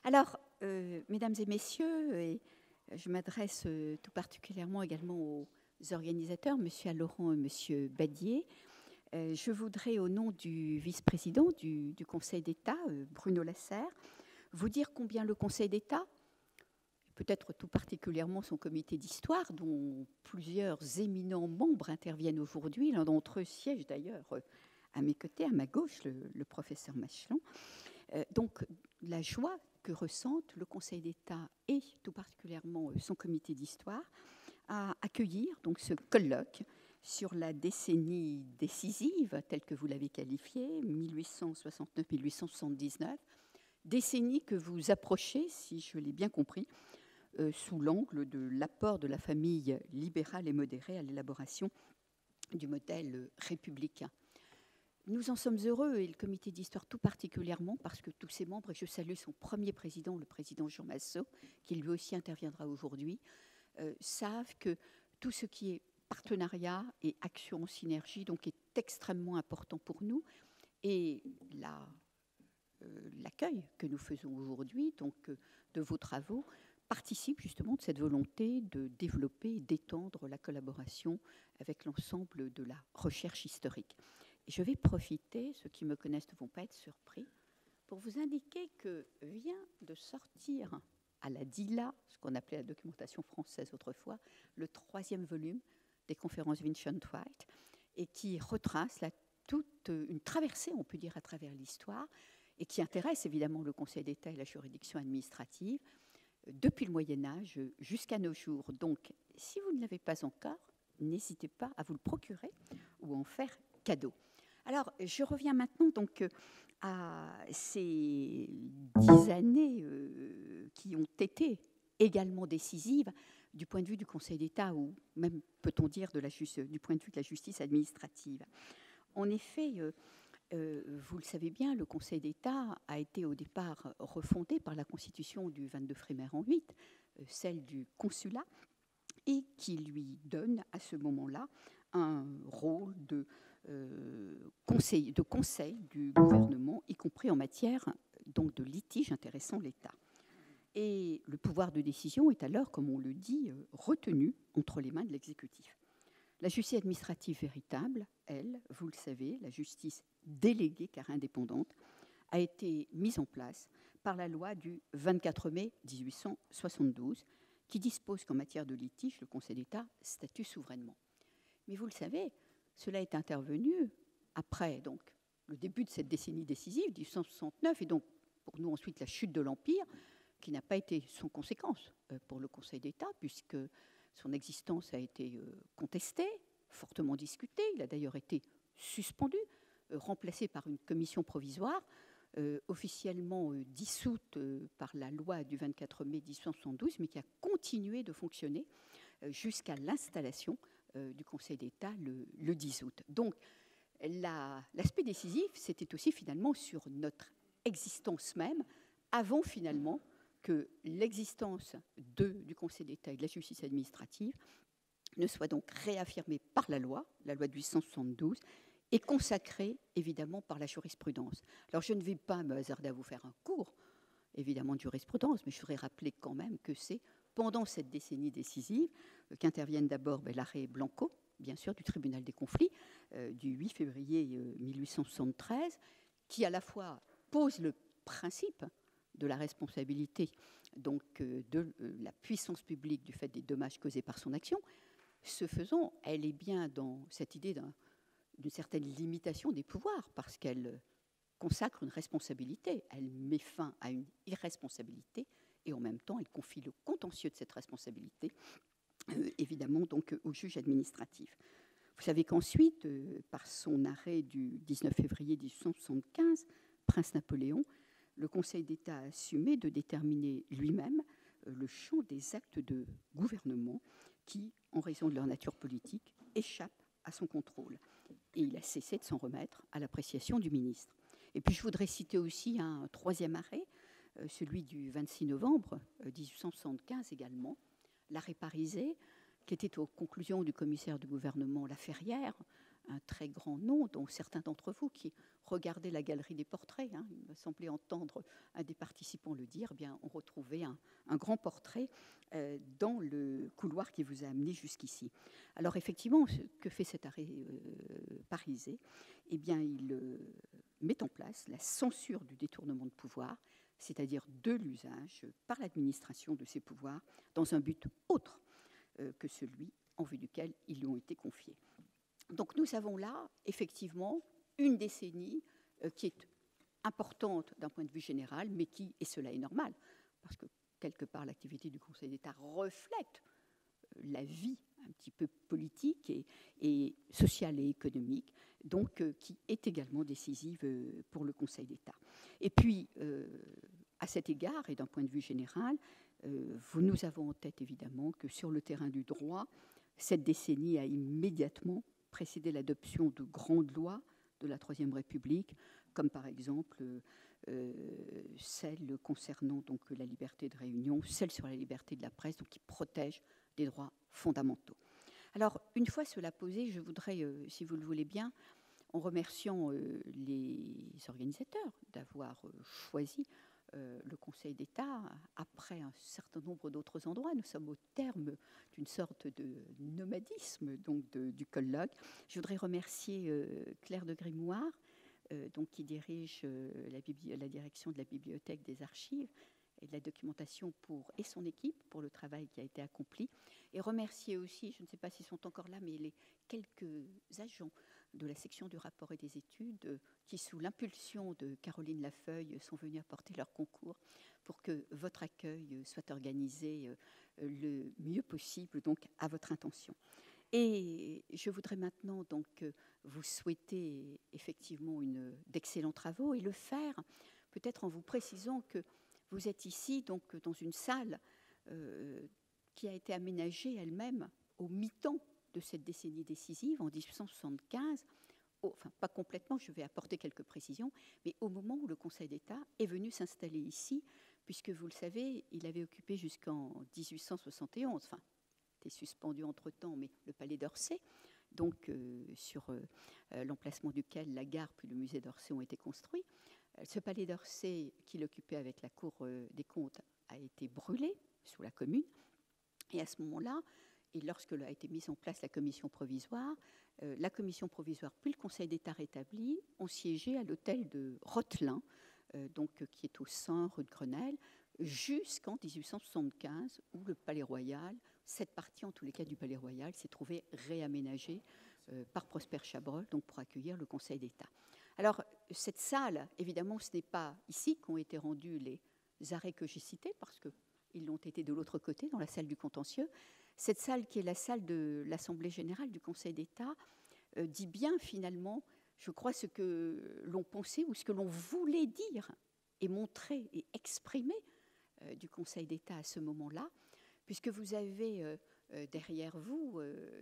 Alors, mesdames et messieurs, et je m'adresse tout particulièrement également aux organisateurs, monsieur Laurent et monsieur Badier. Je voudrais, au nom du vice-président du Conseil d'État, Bruno Lasserre, vous dire combien le Conseil d'État, peut-être tout particulièrement son comité d'histoire, dont plusieurs éminents membres interviennent aujourd'hui, l'un d'entre eux siège d'ailleurs à mes côtés, à ma gauche, le professeur Machelon. Donc, la joie que ressentent le Conseil d'État et tout particulièrement son comité d'histoire à accueillir donc ce colloque sur la décennie décisive, telle que vous l'avez qualifiée, 1869-1879, décennie que vous approchez, si je l'ai bien compris, sous l'angle de l'apport de la famille libérale et modérée à l'élaboration du modèle républicain. Nous en sommes heureux, et le comité d'histoire tout particulièrement, parce que tous ses membres, et je salue son premier président, le président Jean Massot, qui lui aussi interviendra aujourd'hui, savent que tout ce qui est partenariat et action en synergie donc, est extrêmement important pour nous. Et l'accueil que nous faisons aujourd'hui, donc de vos travaux, participe justement de cette volonté de développer et d'étendre la collaboration avec l'ensemble de la recherche historique. Et je vais profiter, ceux qui me connaissent ne vont pas être surpris, pour vous indiquer que vient de sortir à la DILA, ce qu'on appelait la documentation française autrefois, le 3e volume des conférences Vincent White, et qui retrace toute une traversée, on peut dire, à travers l'histoire, et qui intéresse évidemment le Conseil d'État et la juridiction administrative, depuis le Moyen-Âge jusqu'à nos jours. Donc, si vous ne l'avez pas encore, n'hésitez pas à vous le procurer ou en faire cadeau. Alors, je reviens maintenant donc à ces 10 années qui ont été également décisives du point de vue du Conseil d'État, ou même, peut-on dire, du point de vue de la justice administrative. En effet, vous le savez bien, le Conseil d'État a été au départ refondé par la Constitution du 22 Frimaire en 8, celle du consulat, et qui lui donne à ce moment-là un rôle de conseil du gouvernement, y compris en matière donc, de litige intéressant l'État. Et le pouvoir de décision est alors, comme on le dit, retenu entre les mains de l'exécutif. La justice administrative véritable, elle, vous le savez, la justice déléguée car indépendante, a été mise en place par la loi du 24 mai 1872, qui dispose qu'en matière de litige, le Conseil d'État statue souverainement. Mais vous le savez, cela est intervenu après donc, le début de cette décennie décisive, 1869, et donc pour nous ensuite la chute de l'Empire, qui n'a pas été sans conséquence pour le Conseil d'État, puisque son existence a été contestée, fortement discutée. Il a d'ailleurs été suspendu, remplacé par une commission provisoire, officiellement dissoute par la loi du 24 mai 1872, mais qui a continué de fonctionner jusqu'à l'installation du Conseil d'État le 10 août. Donc, l'aspect décisif, c'était aussi finalement sur notre existence même, avant finalement que l'existence du Conseil d'État et de la justice administrative ne soit donc réaffirmée par la loi de 1872, et consacrée évidemment par la jurisprudence. Alors je ne vais pas me hasarder à vous faire un cours, évidemment, de jurisprudence, mais je voudrais rappeler quand même que c'est pendant cette décennie décisive qu'interviennent d'abord l'arrêt Blanco, bien sûr, du tribunal des conflits, du 8 février 1873, qui à la fois pose le principe de la responsabilité donc, de la puissance publique du fait des dommages causés par son action. Ce faisant, elle est bien dans cette idée d'une certaine limitation des pouvoirs, parce qu'elle consacre une responsabilité, elle met fin à une irresponsabilité, et en même temps, elle confie le contentieux de cette responsabilité, évidemment, donc, au juge administratif. Vous savez qu'ensuite, par son arrêt du 19 février 1875, Prince Napoléon, le Conseil d'État a assumé de déterminer lui-même le champ des actes de gouvernement qui, en raison de leur nature politique, échappent à son contrôle. Et il a cessé de s'en remettre à l'appréciation du ministre. Et puis je voudrais citer aussi un 3e arrêt, celui du 26 novembre 1875 également, l'arrêt Parisé, qui était aux conclusions du commissaire du gouvernement Laferrière, un très grand nom, dont certains d'entre vous qui regardaient la galerie des portraits, il me semblait entendre un des participants le dire, bien, on retrouvait un grand portrait dans le couloir qui vous a amené jusqu'ici. Alors effectivement, ce que fait cet arrêt parisé, eh bien, il met en place la censure du détournement de pouvoir, c'est-à-dire de l'usage par l'administration de ces pouvoirs dans un but autre que celui en vue duquel ils lui ont été confiés. Donc nous avons là, effectivement, une décennie qui est importante d'un point de vue général, mais qui, et cela est normal, parce que quelque part l'activité du Conseil d'État reflète la vie un petit peu politique et sociale et économique, donc qui est également décisive pour le Conseil d'État. Et puis, à cet égard, et d'un point de vue général, nous avons en tête évidemment que sur le terrain du droit, cette décennie a immédiatement précédé l'adoption de grandes lois de la Troisième République, comme par exemple celle concernant donc la liberté de réunion, celle sur la liberté de la presse, donc qui protège des droits fondamentaux. Alors, une fois cela posé, je voudrais, si vous le voulez bien, en remerciant les organisateurs d'avoir choisi le Conseil d'État après un certain nombre d'autres endroits. Nous sommes au terme d'une sorte de nomadisme donc du colloque. Je voudrais remercier Claire de Grimoire, donc, qui dirige la direction de la Bibliothèque des Archives et de la documentation et son équipe pour le travail qui a été accompli. Et remercier aussi, je ne sais pas s'ils sont encore là, mais les quelques agents de la section du rapport et des études qui, sous l'impulsion de Caroline Lafeuille, sont venus apporter leur concours pour que votre accueil soit organisé le mieux possible, donc à votre intention. Et je voudrais maintenant donc vous souhaiter effectivement d'excellents travaux et le faire peut-être en vous précisant que vous êtes ici donc dans une salle qui a été aménagée elle-même au mi-temps de cette décennie décisive, en 1875, enfin pas complètement, je vais apporter quelques précisions, mais au moment où le Conseil d'État est venu s'installer ici, puisque vous le savez, il avait occupé jusqu'en 1871, enfin, était suspendu entre-temps, mais le palais d'Orsay, donc sur l'emplacement duquel la gare puis le musée d'Orsay ont été construits. Ce palais d'Orsay, qu'il occupait avec la Cour des comptes, a été brûlé sous la Commune. Et à ce moment-là, et lorsque a été mise en place la commission provisoire puis le Conseil d'État rétabli ont siégé à l'hôtel de Rottelin, donc, qui est au sein rue de Grenelle, jusqu'en 1875, où le Palais Royal, cette partie en tous les cas du Palais Royal, s'est trouvée réaménagée par Prosper Chabrol, donc pour accueillir le Conseil d'État. Alors, cette salle, évidemment, ce n'est pas ici qu'ont été rendus les arrêts que j'ai cités, parce qu'ils l'ont été de l'autre côté, dans la salle du contentieux. Cette salle, qui est la salle de l'Assemblée générale du Conseil d'État, dit bien finalement, je crois, ce que l'on pensait ou ce que l'on voulait dire et montrer et exprimer du Conseil d'État à ce moment-là, puisque vous avez derrière vous,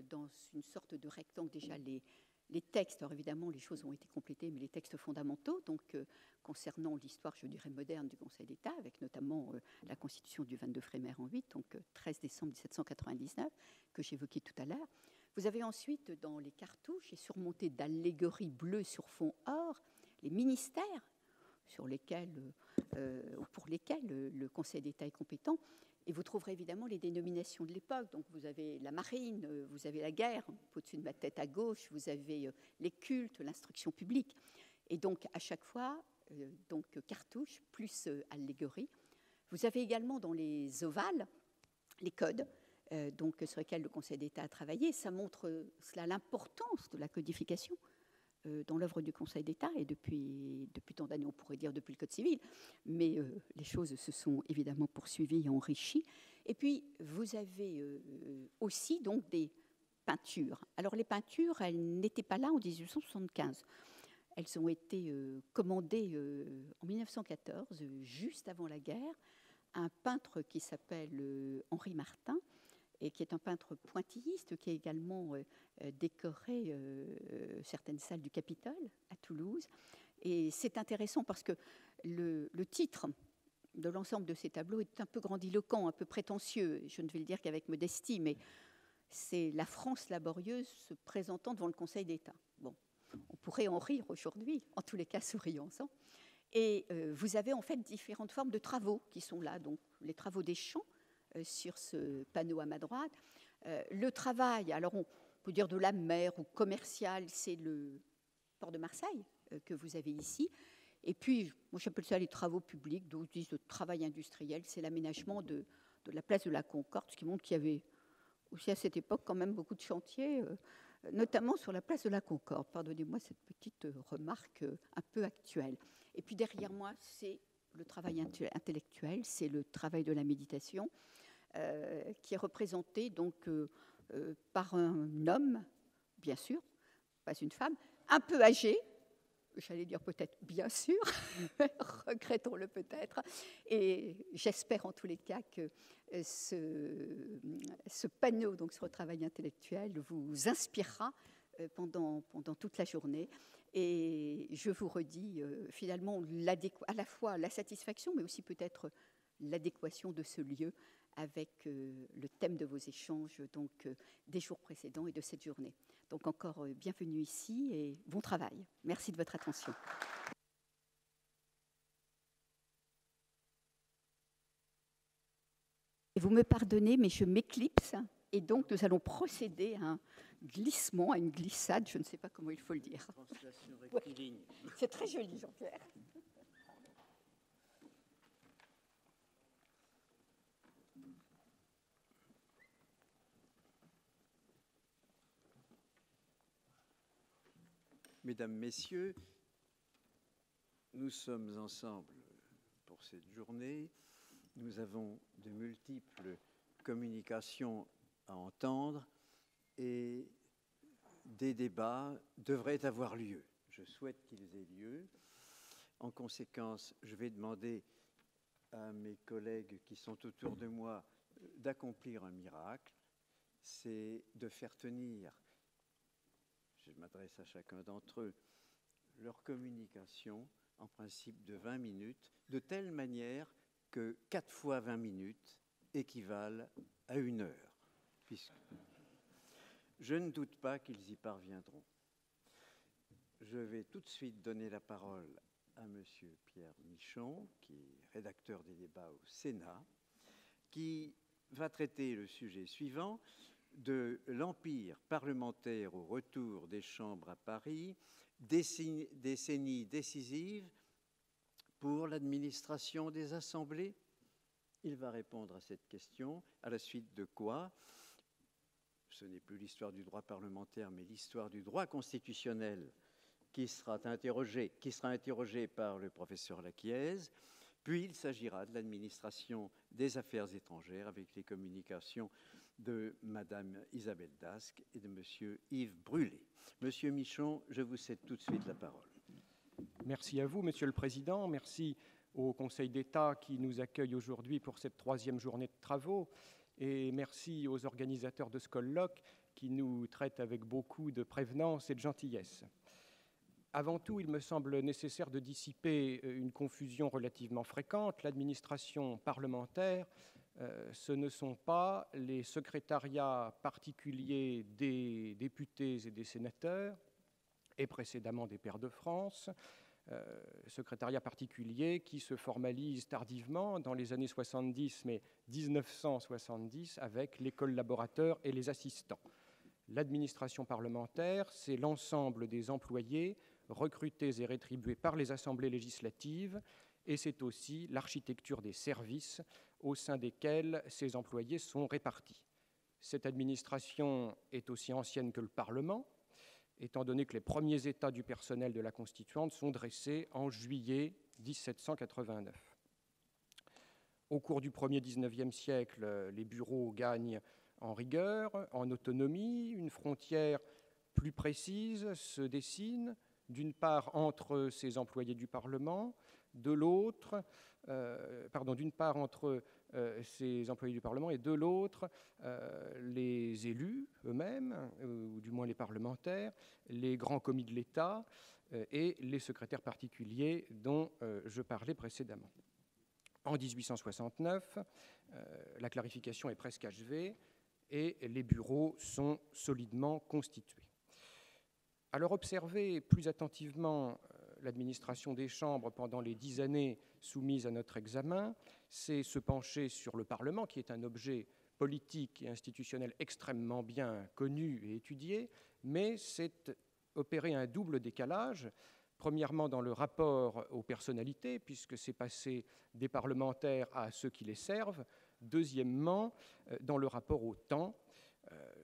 dans une sorte de rectangle, déjà les textes. Alors évidemment, les choses ont été complétées, mais les textes fondamentaux, donc concernant l'histoire, je dirais, moderne du Conseil d'État, avec notamment la Constitution du 22 Frémère en 8, donc 13 décembre 1799, que j'évoquais tout à l'heure. Vous avez ensuite, dans les cartouches, et surmontés d'allégories bleues sur fond or, les ministères pour lesquels le Conseil d'État est compétent. Et vous trouverez évidemment les dénominations de l'époque. Donc vous avez la marine, vous avez la guerre, au-dessus de ma tête à gauche, vous avez les cultes, l'instruction publique. Et donc à chaque fois, donc cartouche plus allégorie. Vous avez également dans les ovales les codes, donc sur lesquels le Conseil d'État a travaillé. Ça montre cela, l'importance de la codification dans l'œuvre du Conseil d'État, et depuis tant d'années, on pourrait dire depuis le Code civil, mais les choses se sont évidemment poursuivies et enrichies. Et puis, vous avez aussi donc des peintures. Alors, les peintures, elles n'étaient pas là en 1875. Elles ont été commandées en 1914, juste avant la guerre, à un peintre qui s'appelle Henri Martin, et qui est un peintre pointilliste qui a également décoré certaines salles du Capitole à Toulouse. Et c'est intéressant parce que le titre de l'ensemble de ces tableaux est un peu grandiloquent, un peu prétentieux. Je ne vais le dire qu'avec modestie, mais c'est la France laborieuse se présentant devant le Conseil d'État. Bon, on pourrait en rire aujourd'hui, en tous les cas souriant-en. Et vous avez en fait différentes formes de travaux qui sont là. Donc les travaux des champs sur ce panneau à ma droite. Le travail, alors on peut dire de la mer ou commercial, c'est le port de Marseille que vous avez ici. Et puis, moi j'appelle ça les travaux publics, d'autres disent le travail industriel, c'est l'aménagement de la place de la Concorde, ce qui montre qu'il y avait aussi à cette époque quand même beaucoup de chantiers, notamment sur la place de la Concorde. Pardonnez-moi cette petite remarque un peu actuelle. Et puis derrière moi, c'est le travail intellectuel, c'est le travail de la méditation, qui est représenté donc par un homme, bien sûr, pas une femme, un peu âgé, j'allais dire peut-être bien sûr, regrettons-le peut-être, et j'espère en tous les cas que ce panneau donc sur le travail intellectuel vous inspirera pendant toute la journée. Et je vous redis finalement à la fois la satisfaction, mais aussi peut-être l'adéquation de ce lieu avec le thème de vos échanges donc, des jours précédents et de cette journée. Donc encore bienvenue ici et bon travail. Merci de votre attention. Vous me pardonnez, mais je m'éclipse et donc nous allons procéder à un glissement, à une glissade, je ne sais pas comment il faut le dire. Ouais. C'est très joli, Jean-Pierre. Mesdames, Messieurs, nous sommes ensemble pour cette journée. Nous avons de multiples communications à entendre et des débats devraient avoir lieu. Je souhaite qu'ils aient lieu. En conséquence, je vais demander à mes collègues qui sont autour de moi d'accomplir un miracle, c'est de faire tenir, je m'adresse à chacun d'entre eux, leur communication en principe de 20 minutes, de telle manière que 4 fois 20 minutes équivalent à 1 heure. Je ne doute pas qu'ils y parviendront. Je vais tout de suite donner la parole à M. Pierre Michon, qui est rédacteur des débats au Sénat, qui va traiter le sujet suivant, de l'empire parlementaire au retour des chambres à Paris, décennie décisive pour l'administration des assemblées. Il va répondre à cette question, à la suite de quoi, ce n'est plus l'histoire du droit parlementaire, mais l'histoire du droit constitutionnel qui sera interrogé par le professeur Laquiez. Puis il s'agira de l'administration des affaires étrangères avec les communications de Madame Isabelle Dasque et de Monsieur Yves Brûlé. Monsieur Michon, je vous cède tout de suite la parole. Merci à vous, Monsieur le Président. Merci au Conseil d'État qui nous accueille aujourd'hui pour cette 3e journée de travaux. Et merci aux organisateurs de ce colloque qui nous traitent avec beaucoup de prévenance et de gentillesse. Avant tout, il me semble nécessaire de dissiper une confusion relativement fréquente. L'administration parlementaire, ce ne sont pas les secrétariats particuliers des députés et des sénateurs, et précédemment des pairs de France, secrétariat particulier qui se formalise tardivement dans les années 70, mais 1970, avec les collaborateurs et les assistants. L'administration parlementaire, c'est l'ensemble des employés recrutés et rétribués par les assemblées législatives, et c'est aussi l'architecture des services au sein desquels ces employés sont répartis. Cette administration est aussi ancienne que le Parlement, étant donné que les premiers états du personnel de la Constituante sont dressés en juillet 1789. Au cours du premier 19e siècle, les bureaux gagnent en rigueur, en autonomie, une frontière plus précise se dessine, d'une part entre ces employés du Parlement, de l'autre, d'une part entre ces employés du Parlement et de l'autre les élus eux-mêmes, ou du moins les parlementaires, les grands commis de l'État et les secrétaires particuliers dont je parlais précédemment. En 1869, la clarification est presque achevée et les bureaux sont solidement constitués. Alors observer plus attentivement l'administration des chambres pendant les 10 années soumises à notre examen, c'est se pencher sur le Parlement, qui est un objet politique et institutionnel extrêmement bien connu et étudié, mais c'est opérer un double décalage. Premièrement, dans le rapport aux personnalités, puisque c'est passer des parlementaires à ceux qui les servent. Deuxièmement, dans le rapport au temps.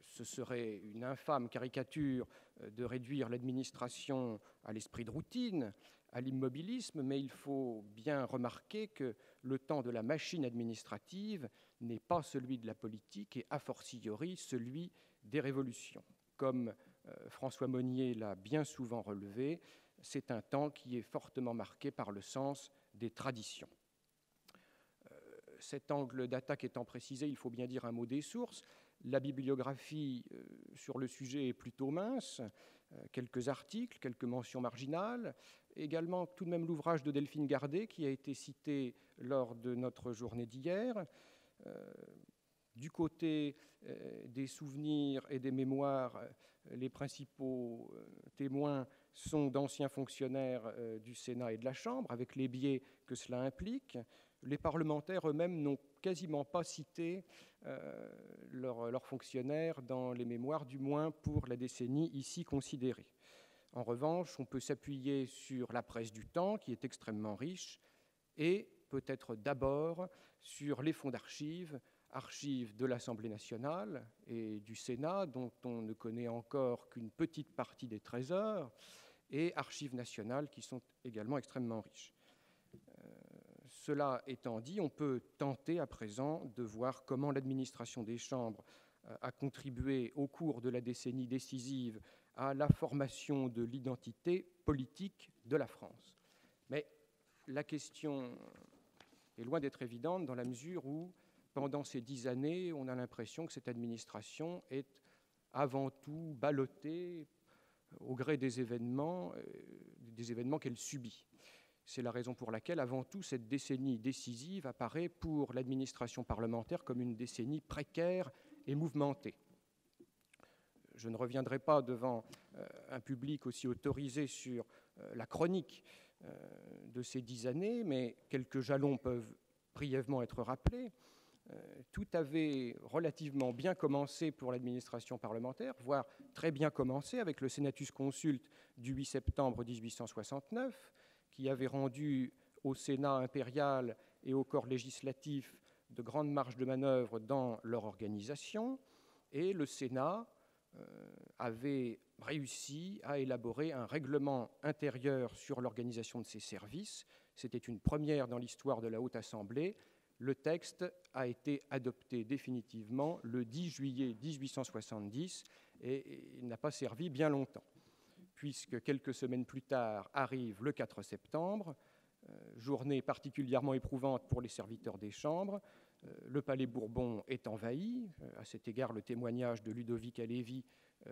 Ce serait une infâme caricature de réduire l'administration à l'esprit de routine, à l'immobilisme, mais il faut bien remarquer que le temps de la machine administrative n'est pas celui de la politique et a fortiori celui des révolutions. Comme François Monnier l'a bien souvent relevé, c'est un temps qui est fortement marqué par le sens des traditions. Cet angle d'attaque étant précisé, il faut bien dire un mot des sources. La bibliographie sur le sujet est plutôt mince, quelques articles, quelques mentions marginales, également tout de même l'ouvrage de Delphine Gardet qui a été cité lors de notre journée d'hier. Du côté des souvenirs et des mémoires, les principaux témoins sont d'anciens fonctionnaires du Sénat et de la Chambre, avec les biais que cela implique. Les parlementaires eux-mêmes n'ont quasiment pas cité leurs fonctionnaires dans les mémoires, du moins pour la décennie ici considérée. En revanche, on peut s'appuyer sur la presse du temps, qui est extrêmement riche, et peut-être d'abord sur les fonds d'archives, archives de l'Assemblée nationale et du Sénat, dont on ne connaît encore qu'une petite partie des trésors, et archives nationales qui sont également extrêmement riches. Cela étant dit, on peut tenter à présent de voir comment l'administration des chambres a contribué au cours de la décennie décisive à la formation de l'identité politique de la France. Mais la question est loin d'être évidente dans la mesure où, pendant ces 10 années, on a l'impression que cette administration est avant tout ballottée au gré des événements qu'elle subit. C'est la raison pour laquelle, avant tout, cette décennie décisive apparaît pour l'administration parlementaire comme une décennie précaire et mouvementée. Je ne reviendrai pas devant un public aussi autorisé sur la chronique de ces 10 années, mais quelques jalons peuvent brièvement être rappelés. Tout avait relativement bien commencé pour l'administration parlementaire, voire très bien commencé avec le Senatus Consulte du 8 septembre 1869, qui avait rendu au Sénat impérial et au corps législatif de grandes marges de manœuvre dans leur organisation, et le Sénat avait réussi à élaborer un règlement intérieur sur l'organisation de ses services. C'était une première dans l'histoire de la Haute Assemblée. Le texte a été adopté définitivement le 10 juillet 1870 et il n'a pas servi bien longtemps, puisque quelques semaines plus tard arrive le 4 septembre, journée particulièrement éprouvante pour les serviteurs des chambres. Le Palais Bourbon est envahi. À cet égard, le témoignage de Ludovic Halévy,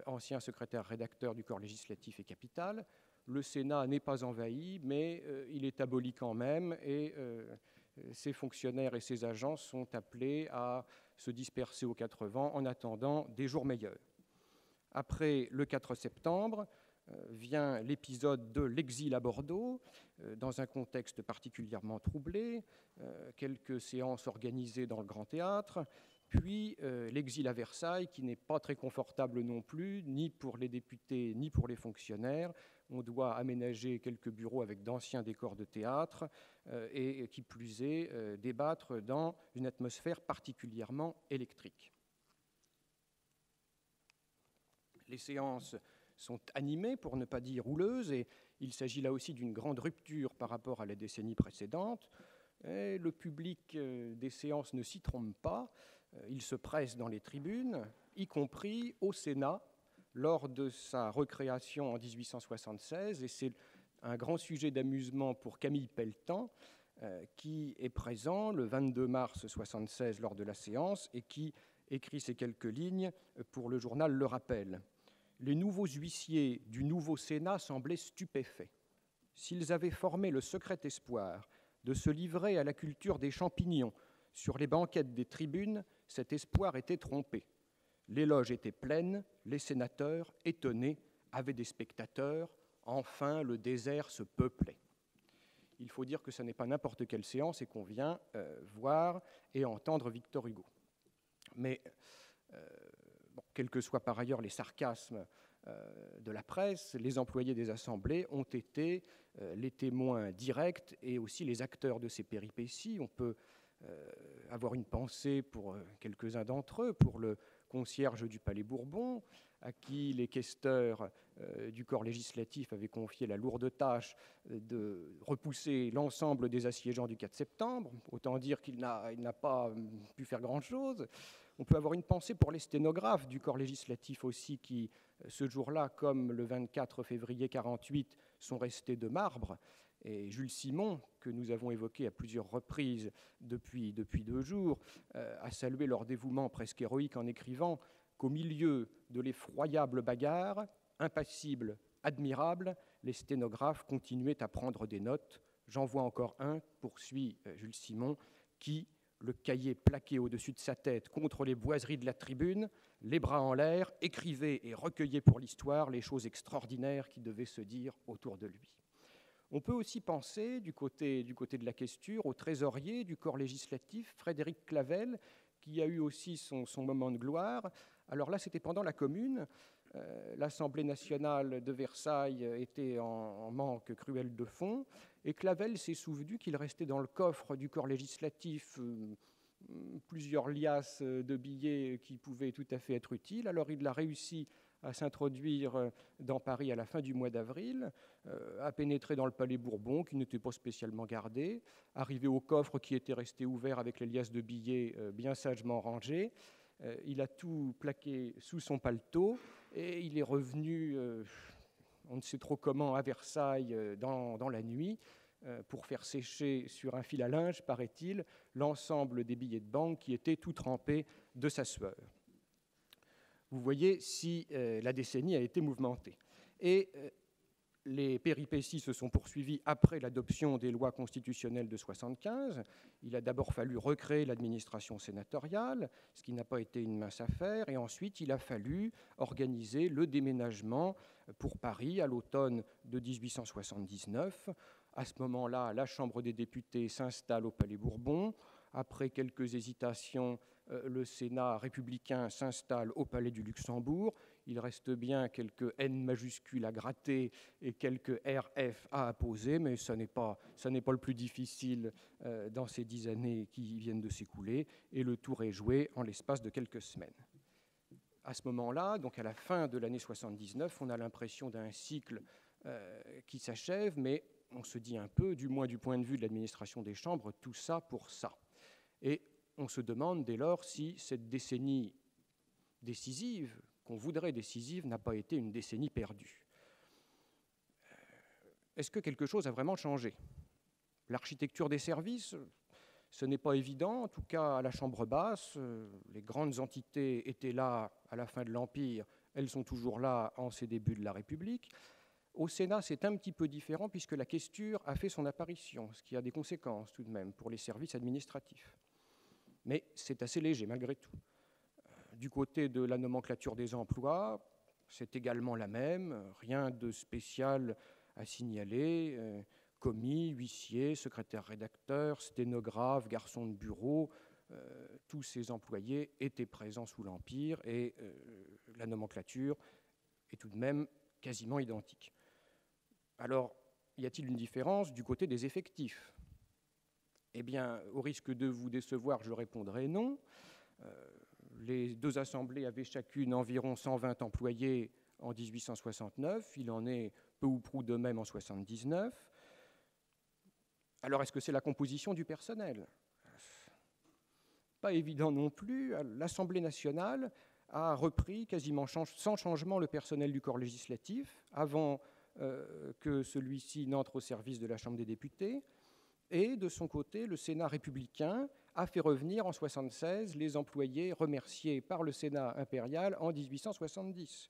ancien secrétaire-rédacteur du corps législatif et capital. Le Sénat n'est pas envahi, mais il est aboli quand même, et ses fonctionnaires et ses agents sont appelés à se disperser aux quatre vents en attendant des jours meilleurs. Après le 4 septembre, vient l'épisode de l'exil à Bordeaux, dans un contexte particulièrement troublé, quelques séances organisées dans le Grand Théâtre, puis l'exil à Versailles, qui n'est pas très confortable non plus, ni pour les députés, ni pour les fonctionnaires. On doit aménager quelques bureaux avec d'anciens décors de théâtre, et qui plus est, débattre dans une atmosphère particulièrement électrique. Les séances sont animées, pour ne pas dire houleuses, et il s'agit là aussi d'une grande rupture par rapport à la décennie précédente. Et le public des séances ne s'y trompe pas, il se presse dans les tribunes, y compris au Sénat, lors de sa recréation en 1876, et c'est un grand sujet d'amusement pour Camille Pelletan, qui est présent le 22 mars 1976 lors de la séance, et qui écrit ces quelques lignes pour le journal Le Rappel. Les nouveaux huissiers du nouveau Sénat semblaient stupéfaits. S'ils avaient formé le secret espoir de se livrer à la culture des champignons sur les banquettes des tribunes, cet espoir était trompé. Les loges étaient pleines, les sénateurs, étonnés, avaient des spectateurs. Enfin, le désert se peuplait. Il faut dire que ce n'est pas n'importe quelle séance et qu'on vient voir et entendre Victor Hugo. Mais, quels que soient par ailleurs les sarcasmes de la presse, les employés des assemblées ont été les témoins directs et aussi les acteurs de ces péripéties. On peut avoir une pensée pour quelques-uns d'entre eux, pour le concierge du Palais Bourbon, à qui les questeurs du corps législatif avaient confié la lourde tâche de repousser l'ensemble des assiégeants du 4 septembre. Autant dire qu'il n'a pas pu faire grand-chose. On peut avoir une pensée pour les sténographes du corps législatif aussi, qui, ce jour-là, comme le 24 février 1948, sont restés de marbre. Et Jules Simon, que nous avons évoqué à plusieurs reprises depuis 2 jours, a salué leur dévouement presque héroïque en écrivant qu'au milieu de l'effroyable bagarre, impassibles, admirables, les sténographes continuaient à prendre des notes. J'en vois encore un, poursuit Jules Simon, qui, le cahier plaqué au-dessus de sa tête contre les boiseries de la tribune, les bras en l'air, écrivait et recueillait pour l'histoire les choses extraordinaires qui devaient se dire autour de lui. On peut aussi penser, du côté de la questure, au trésorier du corps législatif, Frédéric Clavel, qui a eu aussi son moment de gloire. Alors là, c'était pendant la Commune. L'Assemblée nationale de Versailles était en manque cruel de fonds, et Clavel s'est souvenu qu'il restait dans le coffre du corps législatif plusieurs liasses de billets qui pouvaient tout à fait être utiles. Alors il a réussi à s'introduire dans Paris à la fin du mois d'avril, à pénétrer dans le Palais Bourbon, qui n'était pas spécialement gardé, arrivé au coffre qui était resté ouvert avec les liasses de billets bien sagement rangées. Il a tout plaqué sous son paletot et il est revenu, on ne sait trop comment, à Versailles dans la nuit pour faire sécher sur un fil à linge, paraît-il, l'ensemble des billets de banque qui étaient tout trempés de sa sueur. Vous voyez si la décennie a été mouvementée. Et les péripéties se sont poursuivies après l'adoption des lois constitutionnelles de 1975. Il a d'abord fallu recréer l'administration sénatoriale, ce qui n'a pas été une mince affaire, et ensuite il a fallu organiser le déménagement pour Paris à l'automne de 1879. À ce moment-là, la Chambre des députés s'installe au Palais Bourbon. Après quelques hésitations, le Sénat républicain s'installe au Palais du Luxembourg. Il reste bien quelques N majuscules à gratter et quelques RF à apposer, mais ce n'est pas le plus difficile dans ces 10 années qui viennent de s'écouler, et le tour est joué en l'espace de quelques semaines. À ce moment-là, donc à la fin de l'année 79, on a l'impression d'un cycle qui s'achève, mais on se dit un peu, du moins du point de vue de l'administration des chambres, tout ça pour ça. Et on se demande dès lors si cette décennie décisive, qu'on voudrait décisive, n'a pas été une décennie perdue. Est-ce que quelque chose a vraiment changé? L'architecture des services, ce n'est pas évident. En tout cas, à la Chambre basse, les grandes entités étaient là à la fin de l'Empire. Elles sont toujours là en ces débuts de la République. Au Sénat, c'est un petit peu différent puisque la questure a fait son apparition, ce qui a des conséquences tout de même pour les services administratifs. Mais c'est assez léger malgré tout. Du côté de la nomenclature des emplois, c'est également la même, rien de spécial à signaler. Commis, huissier, secrétaire-rédacteur, sténographe, garçon de bureau, tous ces employés étaient présents sous l'Empire et la nomenclature est tout de même quasiment identique. Alors, y a-t-il une différence du côté des effectifs? Eh bien, au risque de vous décevoir, je répondrai non. Les deux assemblées avaient chacune environ 120 employés en 1869. Il en est peu ou prou de même en 1979. Alors, est-ce que c'est la composition du personnel? Pas évident non plus. L'Assemblée nationale a repris quasiment sans changement le personnel du corps législatif avant que celui-ci n'entre au service de la Chambre des députés. Et de son côté, le Sénat républicain a fait revenir en 1976 les employés remerciés par le Sénat impérial en 1870.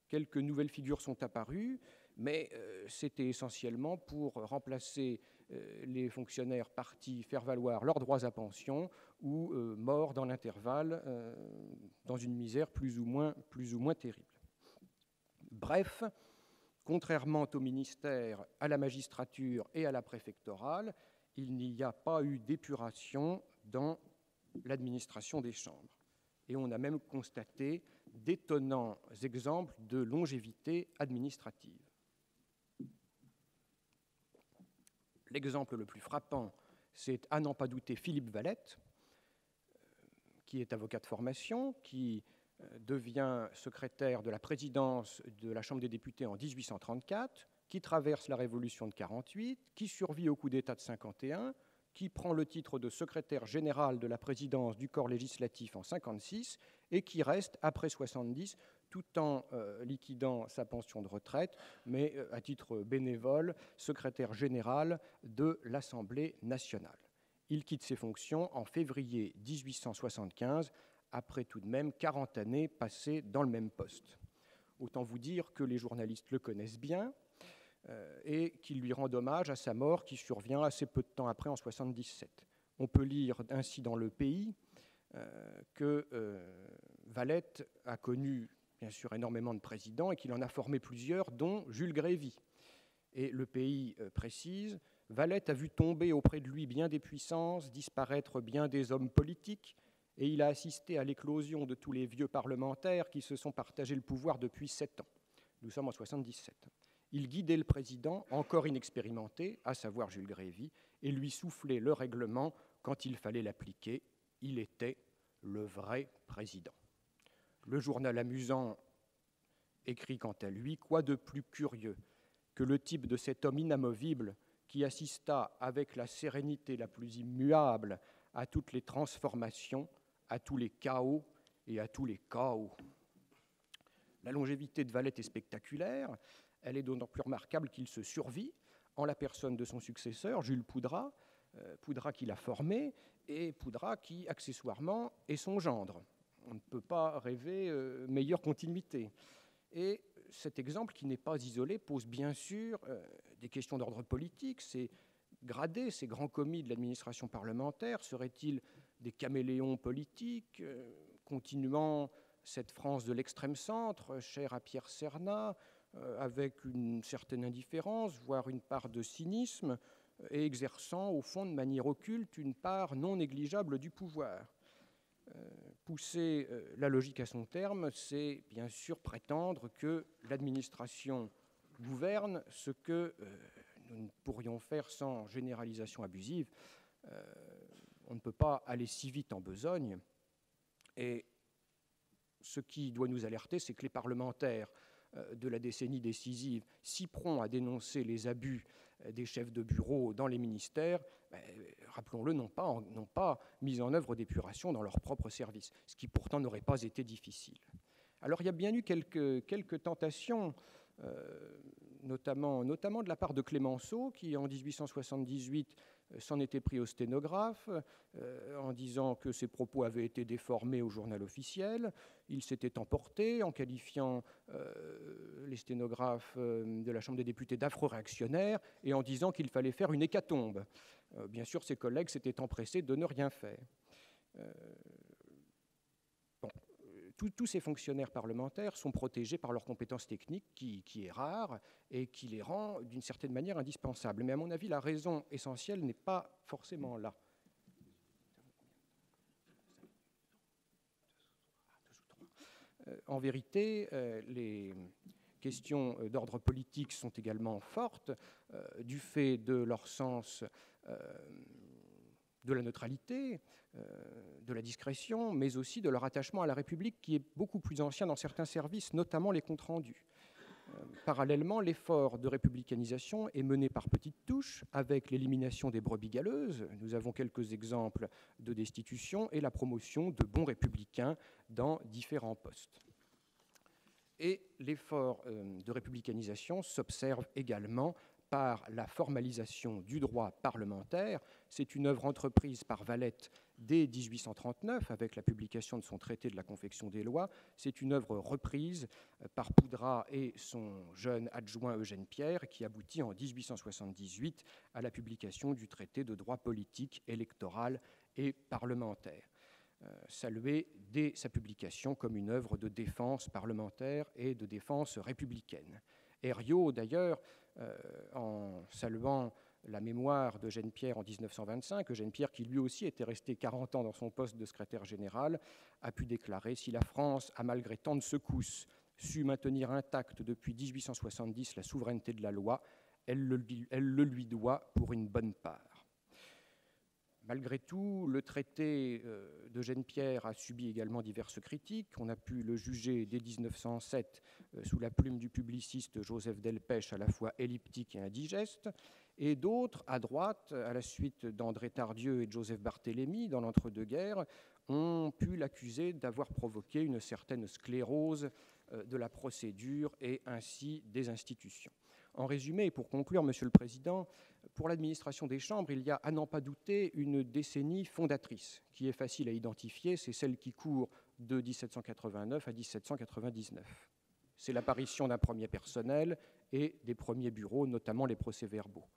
Quelques nouvelles figures sont apparues, mais c'était essentiellement pour remplacer les fonctionnaires partis faire valoir leurs droits à pension ou morts dans l'intervalle dans une misère plus ou moins terrible. Bref, contrairement au ministère, à la magistrature et à la préfectorale, il n'y a pas eu d'épuration dans l'administration des chambres. Et on a même constaté d'étonnants exemples de longévité administrative. L'exemple le plus frappant, c'est, à n'en pas douter, Philippe Valette, qui est avocat de formation, qui devient secrétaire de la présidence de la Chambre des députés en 1834, qui traverse la Révolution de 1948, qui survit au coup d'État de 1951, qui prend le titre de secrétaire général de la présidence du corps législatif en 1956 et qui reste, après 1970, tout en liquidant sa pension de retraite, mais à titre bénévole, secrétaire général de l'Assemblée nationale. Il quitte ses fonctions en février 1875, après tout de même 40 années passées dans le même poste. Autant vous dire que les journalistes le connaissent bien et qu'ils lui rendent hommage à sa mort qui survient assez peu de temps après, en 1977. On peut lire ainsi dans Le Pays que Valette a connu bien sûr énormément de présidents et qu'il en a formé plusieurs, dont Jules Grévy. Et Le Pays précise, Valette a vu tomber auprès de lui bien des puissances, disparaître bien des hommes politiques, et il a assisté à l'éclosion de tous les vieux parlementaires qui se sont partagés le pouvoir depuis 7 ans. Nous sommes en 1977. Il guidait le président, encore inexpérimenté, à savoir Jules Grévy, et lui soufflait le règlement quand il fallait l'appliquer. Il était le vrai président. Le journal amusant écrit quant à lui, quoi de plus curieux que le type de cet homme inamovible qui assista avec la sérénité la plus immuable à toutes les transformations, à tous les chaos et à tous les chaos. La longévité de Valette est spectaculaire. Elle est d'autant plus remarquable qu'il se survit en la personne de son successeur, Jules Poudrat, Poudrat qui l'a formé et Poudrat qui, accessoirement, est son gendre. On ne peut pas rêver meilleure continuité. Et cet exemple, qui n'est pas isolé, pose bien sûr des questions d'ordre politique. Ces gradés, ces grands commis de l'administration parlementaire, seraient-ils des caméléons politiques, continuant cette France de l'extrême-centre, chère à Pierre Cernat, avec une certaine indifférence, voire une part de cynisme, et exerçant au fond de manière occulte une part non négligeable du pouvoir. Pousser la logique à son terme, c'est bien sûr prétendre que l'administration gouverne, ce que nous ne pourrions faire sans généralisation abusive. On ne peut pas aller si vite en besogne, et ce qui doit nous alerter, c'est que les parlementaires de la décennie décisive, si prompts à dénoncer les abus des chefs de bureau dans les ministères, rappelons-le, n'ont pas mis en œuvre d'épuration dans leur propre service, ce qui pourtant n'aurait pas été difficile. Alors il y a bien eu quelques tentations, notamment de la part de Clémenceau, qui en 1878 s'en était pris au sténographe en disant que ses propos avaient été déformés au journal officiel. Il s'était emporté en qualifiant les sténographes de la Chambre des députés d'affreux réactionnaires et en disant qu'il fallait faire une hécatombe. Bien sûr, ses collègues s'étaient empressés de ne rien faire. Tous ces fonctionnaires parlementaires sont protégés par leur compétence technique, qui est rare et qui les rend d'une certaine manière indispensables. Mais à mon avis, la raison essentielle n'est pas forcément là. En vérité, les questions d'ordre politique sont également fortes du fait de leur sens de la neutralité, de la discrétion, mais aussi de leur attachement à la République, qui est beaucoup plus ancien dans certains services, notamment les comptes rendus. Parallèlement, l'effort de républicanisation est mené par petites touches, avec l'élimination des brebis galeuses. Nous avons quelques exemples de destitution et la promotion de bons républicains dans différents postes. Et l'effort de républicanisation s'observe également par la formalisation du droit parlementaire. C'est une œuvre entreprise par Valette, dès 1839 avec la publication de son traité de la confection des lois. C'est une œuvre reprise par Poudrat et son jeune adjoint Eugène Pierre qui aboutit en 1878 à la publication du traité de droit politique, électoral et parlementaire, salué dès sa publication comme une œuvre de défense parlementaire et de défense républicaine. Herriot, d'ailleurs, en saluant la mémoire d'Eugène Pierre en 1925, Eugène Pierre, qui lui aussi était resté 40 ans dans son poste de secrétaire général, a pu déclarer « Si la France a, malgré tant de secousses, su maintenir intacte depuis 1870 la souveraineté de la loi, elle le lui doit pour une bonne part. » Malgré tout, le traité d'Eugène Pierre a subi également diverses critiques. On a pu le juger dès 1907 sous la plume du publiciste Joseph Delpech à la fois elliptique et indigeste, et d'autres, à droite, à la suite d'André Tardieu et de Joseph Barthélemy dans l'entre-deux-guerres, ont pu l'accuser d'avoir provoqué une certaine sclérose de la procédure et ainsi des institutions. En résumé, et pour conclure, Monsieur le Président, pour l'administration des chambres, il y a, à n'en pas douter, une décennie fondatrice qui est facile à identifier, c'est celle qui court de 1789 à 1799. C'est l'apparition d'un premier personnel et des premiers bureaux, notamment les procès-verbaux.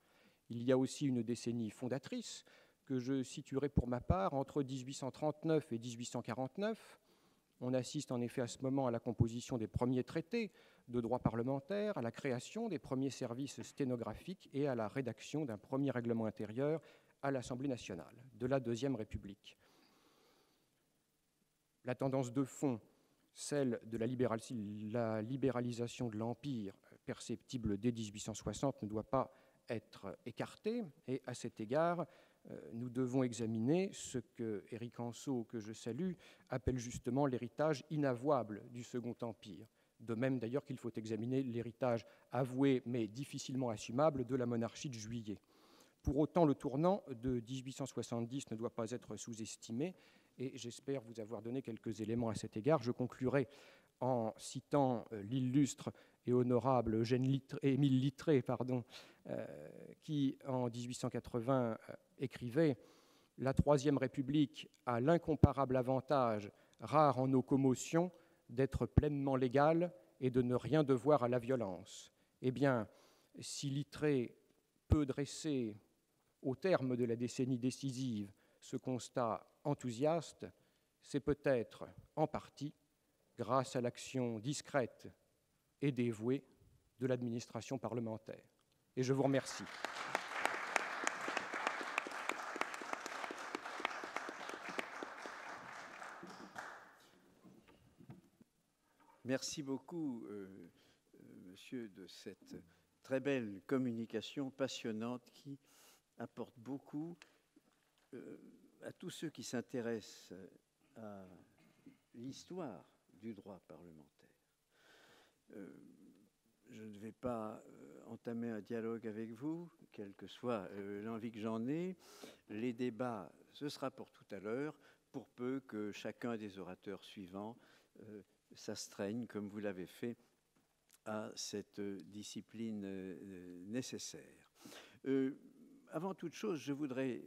Il y a aussi une décennie fondatrice que je situerai pour ma part entre 1839 et 1849. On assiste en effet à ce moment à la composition des premiers traités de droit parlementaire, à la création des premiers services sténographiques et à la rédaction d'un premier règlement intérieur à l'Assemblée nationale de la Deuxième République. La tendance de fond, celle de la libéralisation de l'Empire, perceptible dès 1860, ne doit pas être écartée, et à cet égard, nous devons examiner ce que Éric Anceau, que je salue, appelle justement l'héritage inavouable du Second Empire. De même d'ailleurs qu'il faut examiner l'héritage avoué mais difficilement assumable de la monarchie de Juillet. Pour autant, le tournant de 1870 ne doit pas être sous-estimé et j'espère vous avoir donné quelques éléments à cet égard. Je conclurai en citant l'illustre et honorable Émile Littré, qui en 1880 écrivait « La Troisième République a l'incomparable avantage, rare en nos commotions, d'être pleinement légale et de ne rien devoir à la violence. » Eh bien, si Littré peut dresser au terme de la décennie décisive ce constat enthousiaste, c'est peut-être en partie grâce à l'action discrète et dévouée de l'administration parlementaire. Et je vous remercie. Merci beaucoup, monsieur, de cette très belle communication passionnante qui apporte beaucoup à tous ceux qui s'intéressent à l'histoire du droit parlementaire. Je ne vais pas entamer un dialogue avec vous, quelle que soit l'envie que j'en ai. Les débats, ce sera pour tout à l'heure, pour peu que chacun des orateurs suivants s'astreigne, comme vous l'avez fait, à cette discipline nécessaire. Avant toute chose, je voudrais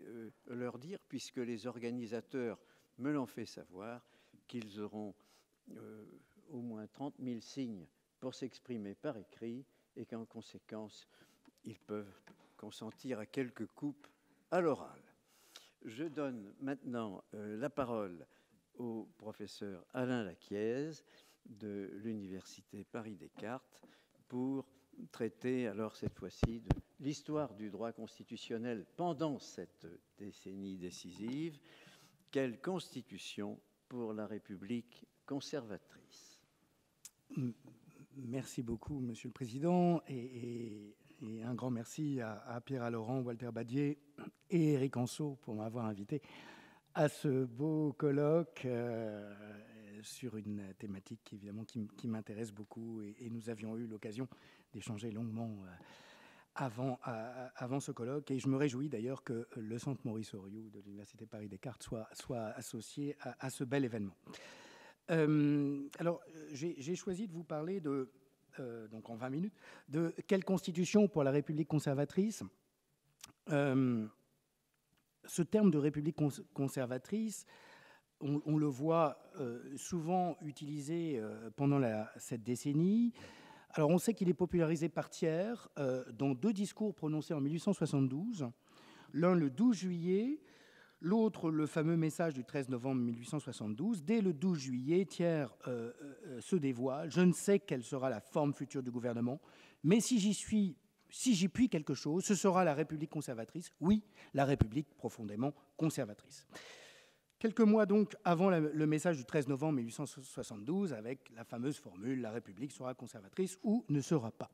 leur dire, puisque les organisateurs me l'ont fait savoir, qu'ils auront au moins 30 000 signes pour s'exprimer par écrit et qu'en conséquence, ils peuvent consentir à quelques coupes à l'oral. Je donne maintenant la parole au professeur Alain Laquiez de l'Université Paris-Descartes pour traiter alors cette fois-ci de l'histoire du droit constitutionnel pendant cette décennie décisive. Quelle constitution pour la République conservatrice? Merci beaucoup, Monsieur le Président, et un grand merci à Pierre Alaurent, Walter Badier et Éric Anceau pour m'avoir invité à ce beau colloque sur une thématique évidemment qui m'intéresse beaucoup, et nous avions eu l'occasion d'échanger longuement avant ce colloque, et je me réjouis d'ailleurs que le Centre Maurice Horiou de l'Université Paris-Descartes soit associé à ce bel événement. Alors, j'ai choisi de vous parler donc en 20 minutes, de quelle constitution pour la République conservatrice. ce terme de république conservatrice, on le voit souvent utilisé pendant cette décennie. Alors on sait qu'il est popularisé par Thiers dans 2 discours prononcés en 1872, l'un le 12 juillet, l'autre le fameux message du 13 novembre 1872. Dès le 12 juillet, Thiers se dévoile: « Je ne sais quelle sera la forme future du gouvernement, mais si j'y puis quelque chose, ce sera la République conservatrice. Oui, la République profondément conservatrice. » Quelques mois donc avant le message du 13 novembre 1872, avec la fameuse formule « La République sera conservatrice ou ne sera pas ».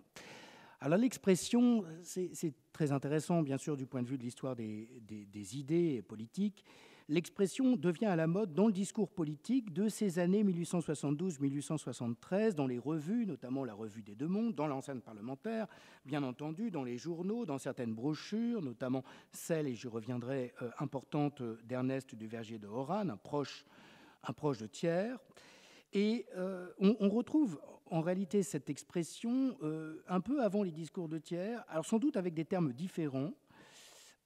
Alors l'expression, c'est très intéressant, bien sûr, du point de vue de l'histoire des idées politiques. L'expression devient à la mode dans le discours politique de ces années 1872-1873, dans les revues, notamment la Revue des Deux Mondes, dans l'enceinte parlementaire, bien entendu, dans les journaux, dans certaines brochures, notamment celle, et j'y reviendrai, importante d'Ernest du Verger de Horan, un proche de Thiers. Et on retrouve en réalité cette expression un peu avant les discours de Thiers, alors sans doute avec des termes différents.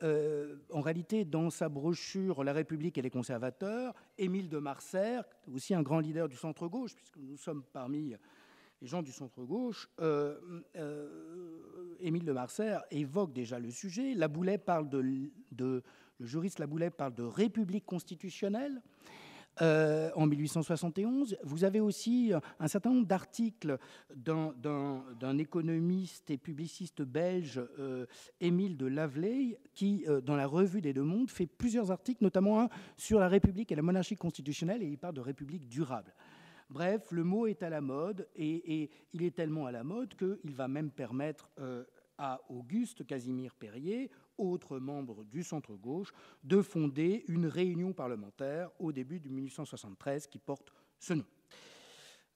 En réalité, dans sa brochure « La République et les conservateurs », Émile de Marcer, aussi un grand leader du centre-gauche, puisque nous sommes parmi les gens du centre-gauche, Émile de Marcer évoque déjà le sujet. Le juriste Laboulet parle de république constitutionnelle en 1871. Vous avez aussi un certain nombre d'articles d'un économiste et publiciste belge, Émile de Laveley, qui, dans la Revue des Deux Mondes, fait plusieurs articles, notamment un sur la République et la monarchie constitutionnelle, et il parle de République durable. Bref, le mot est à la mode, et il est tellement à la mode qu'il va même permettre à Auguste Casimir Périer, autre membre du centre-gauche, de fonder une réunion parlementaire au début de 1873 qui porte ce nom.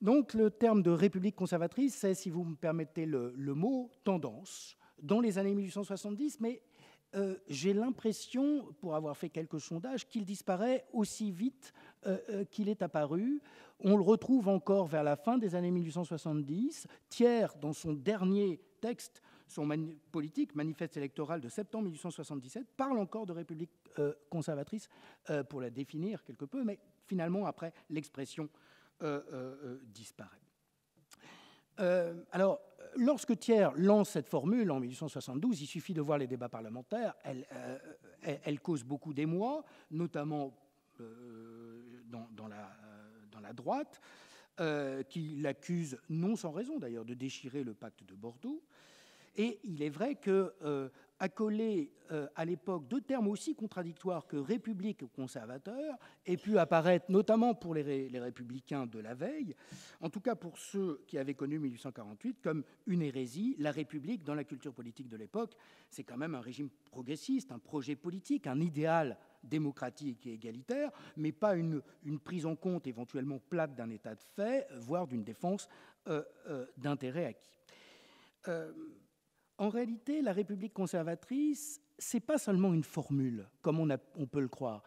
Donc le terme de république conservatrice, c'est, si vous me permettez le mot, tendance dans les années 1870, mais j'ai l'impression, pour avoir fait quelques sondages, qu'il disparaît aussi vite qu'il est apparu. On le retrouve encore vers la fin des années 1870. Thiers, dans son dernier texte, son politique, manifeste électoral de septembre 1877, parle encore de république conservatrice pour la définir quelque peu, mais finalement, après, l'expression disparaît. Alors, lorsque Thiers lance cette formule en 1872, il suffit de voir les débats parlementaires. Elle cause beaucoup d'émoi, notamment dans la droite, qui l'accuse, non sans raison d'ailleurs, de déchirer le pacte de Bordeaux. Et il est vrai qu'accoler à l'époque 2 termes aussi contradictoires que république ou conservateur aient pu apparaître, notamment pour les républicains de la veille, en tout cas pour ceux qui avaient connu 1848, comme une hérésie. La République, dans la culture politique de l'époque, c'est quand même un régime progressiste, un projet politique, un idéal démocratique et égalitaire, mais pas une prise en compte éventuellement plate d'un état de fait, voire d'une défense d'intérêts acquis. En réalité, la République conservatrice, ce n'est pas seulement une formule, comme on peut le croire.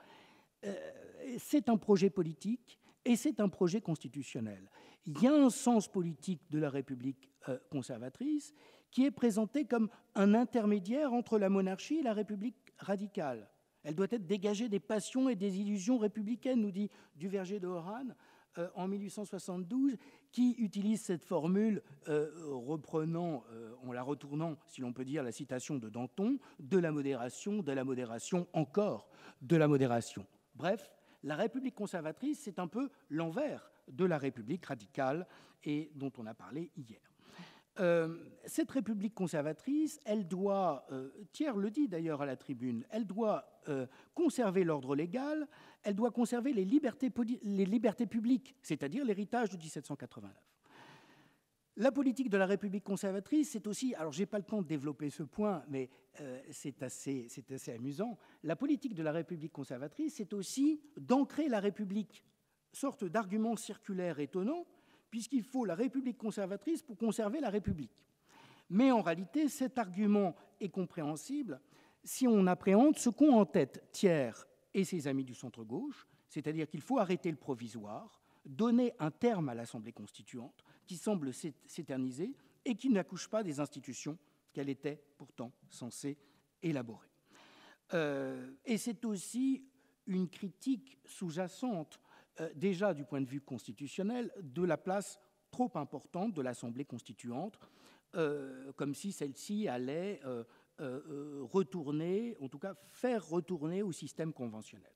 C'est un projet politique et c'est un projet constitutionnel. Il y a un sens politique de la République conservatrice qui est présenté comme un intermédiaire entre la monarchie et la République radicale. Elle doit être dégagée des passions et des illusions républicaines, nous dit du Verger de Horan en 1872, qui utilise cette formule reprenant, en la retournant, si l'on peut dire, la citation de Danton, de la modération, encore de la modération. Bref, la République conservatrice, c'est un peu l'envers de la République radicale et dont on a parlé hier. Cette République conservatrice, elle doit, Thiers le dit d'ailleurs à la tribune, elle doit conserver l'ordre légal, elle doit conserver les libertés publiques, c'est-à-dire l'héritage de 1789. La politique de la République conservatrice, c'est aussi, alors je n'ai pas le temps de développer ce point, mais c'est assez amusant, la politique de la République conservatrice, c'est aussi d'ancrer la République, sorte d'argument circulaire étonnant, puisqu'il faut la République conservatrice pour conserver la République. Mais en réalité, cet argument est compréhensible si on appréhende ce qu'ont en tête Thiers et ses amis du centre-gauche, c'est-à-dire qu'il faut arrêter le provisoire, donner un terme à l'Assemblée constituante qui semble s'éterniser et qui n'accouche pas des institutions qu'elle était pourtant censée élaborer. Et c'est aussi une critique sous-jacente, déjà du point de vue constitutionnel, de la place trop importante de l'Assemblée constituante, comme si celle-ci allait retourner, en tout cas faire retourner au système conventionnel.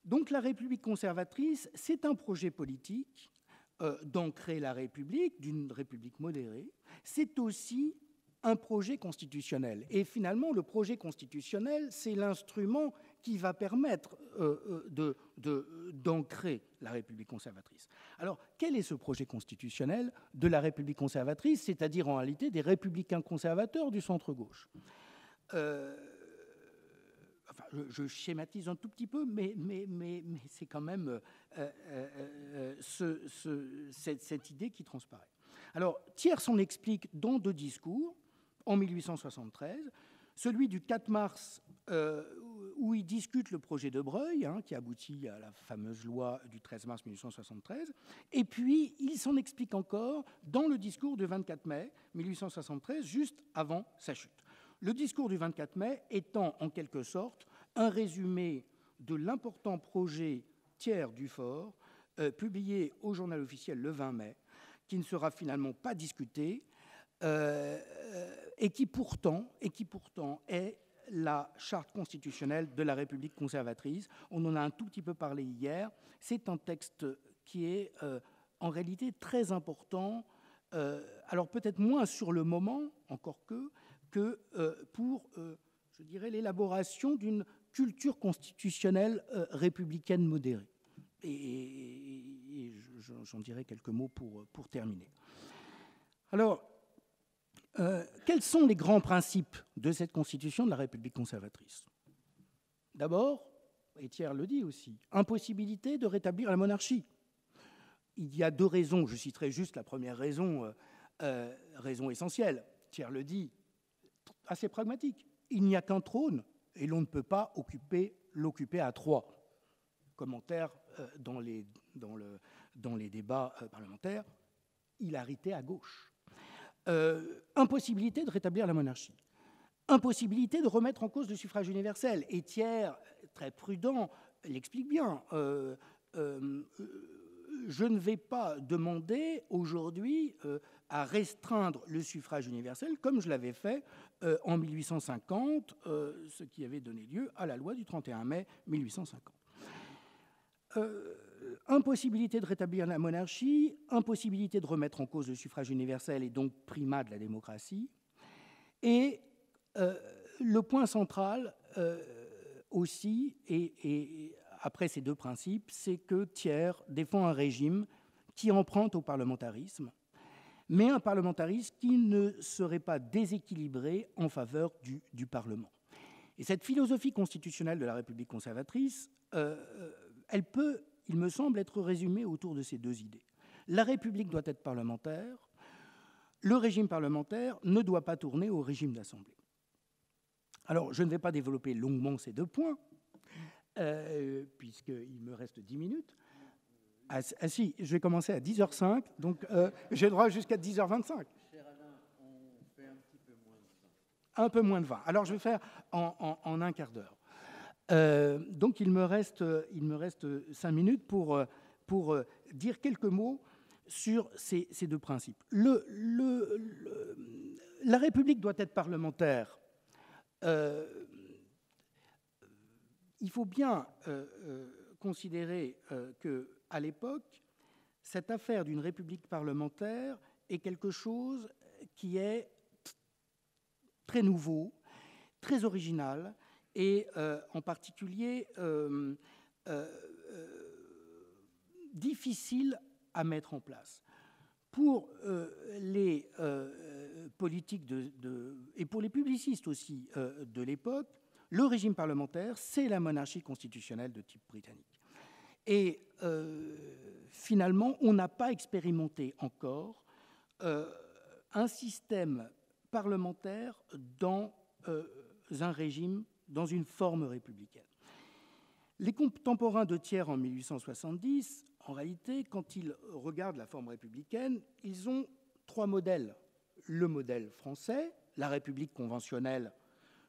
Donc la République conservatrice, c'est un projet politique d'ancrer la République, d'une République modérée. C'est aussi un projet constitutionnel. Et finalement, le projet constitutionnel, c'est l'instrument qui va permettre d'ancrer la République conservatrice. Alors, quel est ce projet constitutionnel de la République conservatrice, c'est-à-dire en réalité des républicains conservateurs du centre-gauche? Enfin, je schématise un tout petit peu, mais c'est quand même cette idée qui transparaît. Alors, Thiers s'en explique dans deux discours, en 1873, celui du 4 mars, où il discute le projet de Breuil, qui aboutit à la fameuse loi du 13 mars 1873, et puis il s'en explique encore dans le discours du 24 mai 1873, juste avant sa chute. Le discours du 24 mai étant en quelque sorte un résumé de l'important projet Thiers-Dufort, publié au Journal officiel le 20 mai, qui ne sera finalement pas discuté, et qui pourtant est la charte constitutionnelle de la République conservatrice. On en a un tout petit peu parlé hier. C'est un texte qui est en réalité très important, alors peut-être moins sur le moment, encore que pour, je dirais, l'élaboration d'une culture constitutionnelle républicaine modérée. Et j'en dirai quelques mots pour terminer. Alors, quels sont les grands principes de cette constitution de la République conservatrice? D'abord, et Thiers le dit aussi, impossibilité de rétablir la monarchie. Il y a deux raisons, je citerai juste la première raison, raison essentielle. Thiers le dit, assez pragmatique. Il n'y a qu'un trône et l'on ne peut pas l'occuper à trois. Commentaire dans les débats parlementaires, hilarité à gauche. Impossibilité de rétablir la monarchie. Impossibilité de remettre en cause le suffrage universel. Et Thiers, très prudent, l'explique bien. Je ne vais pas demander aujourd'hui à restreindre le suffrage universel comme je l'avais fait en 1850, ce qui avait donné lieu à la loi du 31 mai 1850. Impossibilité de rétablir la monarchie, impossibilité de remettre en cause le suffrage universel et donc primat de la démocratie. Et le point central aussi, et après ces deux principes, c'est que Thiers défend un régime qui emprunte au parlementarisme, mais un parlementarisme qui ne serait pas déséquilibré en faveur du Parlement. Et cette philosophie constitutionnelle de la République conservatrice, elle peut, il me semble, être résumée autour de ces deux idées. La République doit être parlementaire, le régime parlementaire ne doit pas tourner au régime d'assemblée. Alors, je ne vais pas développer longuement ces deux points, puisqu'il me reste 10 minutes. Ah si, je vais commencer à 10h05, donc j'ai droit jusqu'à 10h25. Cher Alain, on fait un petit peu moins de 20. Un peu moins de 20. Alors, je vais faire en un quart d'heure. Donc, il me reste 5 minutes pour dire quelques mots sur ces deux principes. La République doit être parlementaire. Il faut bien considérer qu'à l'époque, cette affaire d'une République parlementaire est quelque chose qui est très nouveau, très original, et en particulier difficile à mettre en place. Pour les politiques et pour les publicistes aussi de l'époque, le régime parlementaire, c'est la monarchie constitutionnelle de type britannique. Et finalement, on n'a pas expérimenté encore un système parlementaire dans un régime, dans une forme républicaine. Les contemporains de Thiers en 1870, en réalité, quand ils regardent la forme républicaine, ils ont trois modèles. Le modèle français, la République conventionnelle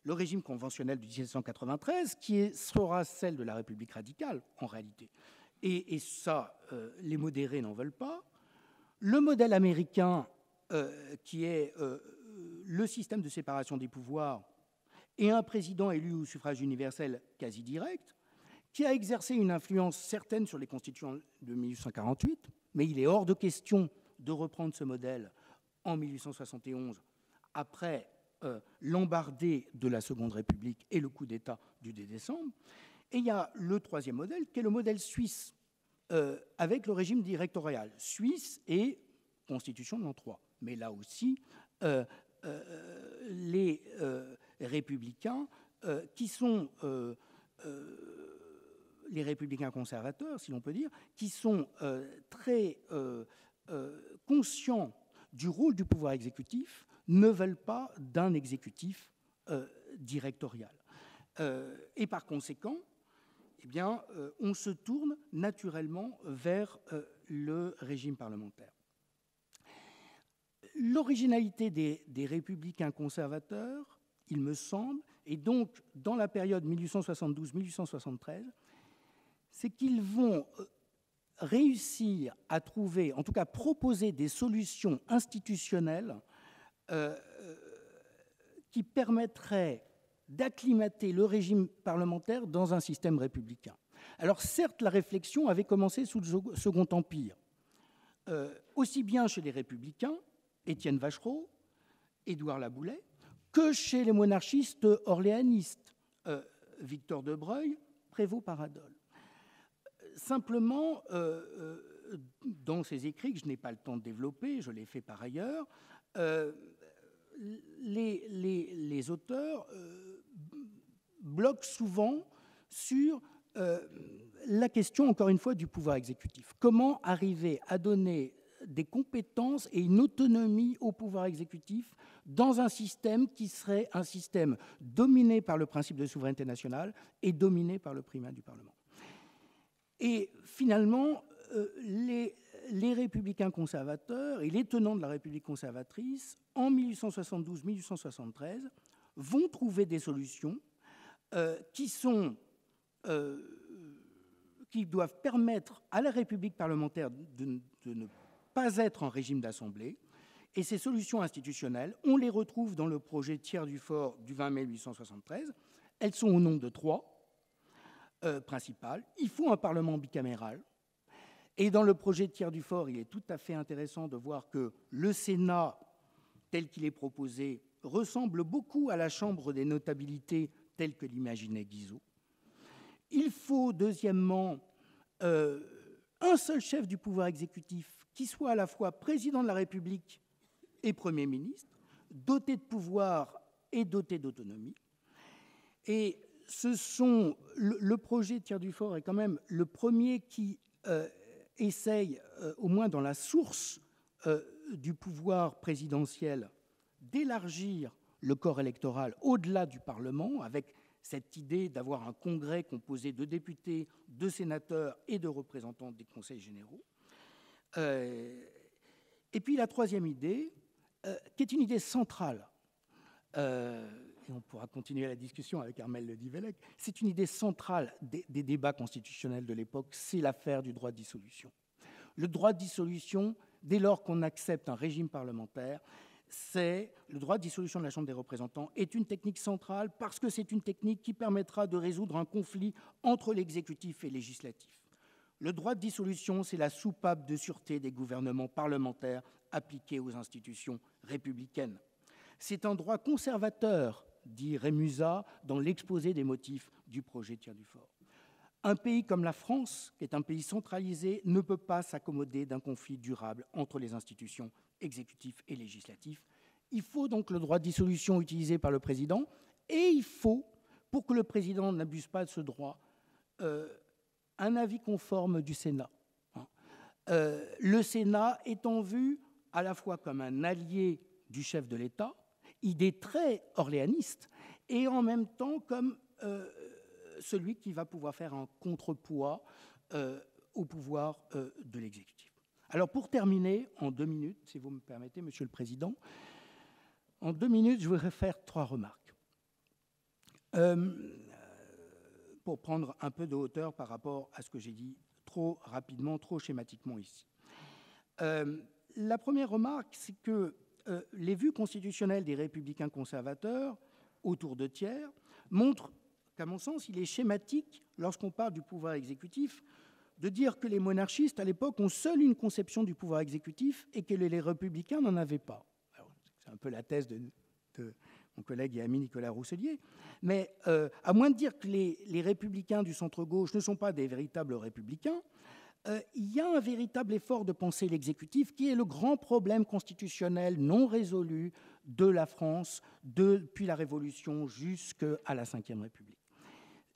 le régime conventionnel de 1793, sera celle de la République radicale, en réalité. Et ça, les modérés n'en veulent pas. Le modèle américain, qui est le système de séparation des pouvoirs, et un président élu au suffrage universel quasi direct, qui a exercé une influence certaine sur les constitutions de 1848, mais il est hors de question de reprendre ce modèle en 1871, après l'embardée de la Seconde République et le coup d'État du 2 décembre. Et il y a le troisième modèle, qui est le modèle suisse, avec le régime directorial suisse et constitution de l'an 3. Mais là aussi, les républicains, qui sont les républicains conservateurs, si l'on peut dire, qui sont très conscients du rôle du pouvoir exécutif, ne veulent pas d'un exécutif directorial. Et par conséquent, eh bien, on se tourne naturellement vers le régime parlementaire. L'originalité des républicains conservateurs, il me semble, et donc dans la période 1872-1873, c'est qu'ils vont réussir à trouver, en tout cas proposer des solutions institutionnelles qui permettraient d'acclimater le régime parlementaire dans un système républicain. Alors certes, la réflexion avait commencé sous le Second Empire, aussi bien chez les républicains, Étienne Vachereau, Édouard Laboulaye, que chez les monarchistes orléanistes, Victor de Breuil, Prévost-Paradol. Simplement, dans ces écrits, que je n'ai pas le temps de développer, je l'ai fait par ailleurs, les auteurs bloquent souvent sur la question, encore une fois, du pouvoir exécutif. Comment arriver à donner des compétences et une autonomie au pouvoir exécutif dans un système qui serait un système dominé par le principe de souveraineté nationale et dominé par le primat du Parlement. Et finalement, les républicains conservateurs et les tenants de la République conservatrice, en 1872-1873, vont trouver des solutions qui doivent permettre à la République parlementaire de ne pas être en régime d'assemblée. Et ces solutions institutionnelles, on les retrouve dans le projet Thiers du Fort du 20 mai 1873. Elles sont au nombre de 3 principales. Il faut un Parlement bicaméral. Et dans le projet Thiers du Fort, il est tout à fait intéressant de voir que le Sénat, tel qu'il est proposé, ressemble beaucoup à la Chambre des notabilités telle que l'imaginait Guizot. Il faut, deuxièmement, un seul chef du pouvoir exécutif qui soit à la fois président de la République et Premier ministre, doté de pouvoir et doté d'autonomie. Et le projet Thiers du Fort est quand même le premier qui essaye, au moins dans la source du pouvoir présidentiel, d'élargir le corps électoral au-delà du Parlement, avec cette idée d'avoir un congrès composé de députés, de sénateurs et de représentants des conseils généraux. Et puis la troisième idée, qui est une idée centrale, et on pourra continuer la discussion avec Armelle Le Divellec, c'est une idée centrale des débats constitutionnels de l'époque, c'est l'affaire du droit de dissolution. Le droit de dissolution, dès lors qu'on accepte un régime parlementaire, le droit de dissolution de la Chambre des représentants est une technique centrale parce que c'est une technique qui permettra de résoudre un conflit entre l'exécutif et le législatif. Le droit de dissolution, c'est la soupape de sûreté des gouvernements parlementaires appliqués aux institutions républicaines. C'est un droit conservateur, dit Rémusat dans l'exposé des motifs du projet Thiers du Fort. Un pays comme la France, qui est un pays centralisé, ne peut pas s'accommoder d'un conflit durable entre les institutions exécutives et législatives. Il faut donc le droit de dissolution utilisé par le président, et il faut, pour que le président n'abuse pas de ce droit, un avis conforme du Sénat. Le Sénat étant vu à la fois comme un allié du chef de l'État, idée très orléaniste, et en même temps comme celui qui va pouvoir faire un contrepoids au pouvoir de l'exécutif. Alors pour terminer, en 2 minutes, si vous me permettez, Monsieur le Président, en 2 minutes, je voudrais faire 3 remarques. Pour prendre un peu de hauteur par rapport à ce que j'ai dit trop rapidement, trop schématiquement ici. La première remarque, c'est que les vues constitutionnelles des républicains conservateurs autour de Thiers montrent qu'à mon sens, il est schématique, lorsqu'on parle du pouvoir exécutif, de dire que les monarchistes, à l'époque, ont seule une conception du pouvoir exécutif et que les républicains n'en avaient pas. C'est un peu la thèse de mon collègue et ami Nicolas Rousselier. Mais à moins de dire que les républicains du centre-gauche ne sont pas des véritables républicains, il y a un véritable effort de penser l'exécutif qui est le grand problème constitutionnel non résolu de la France depuis la Révolution jusqu'à la Ve République.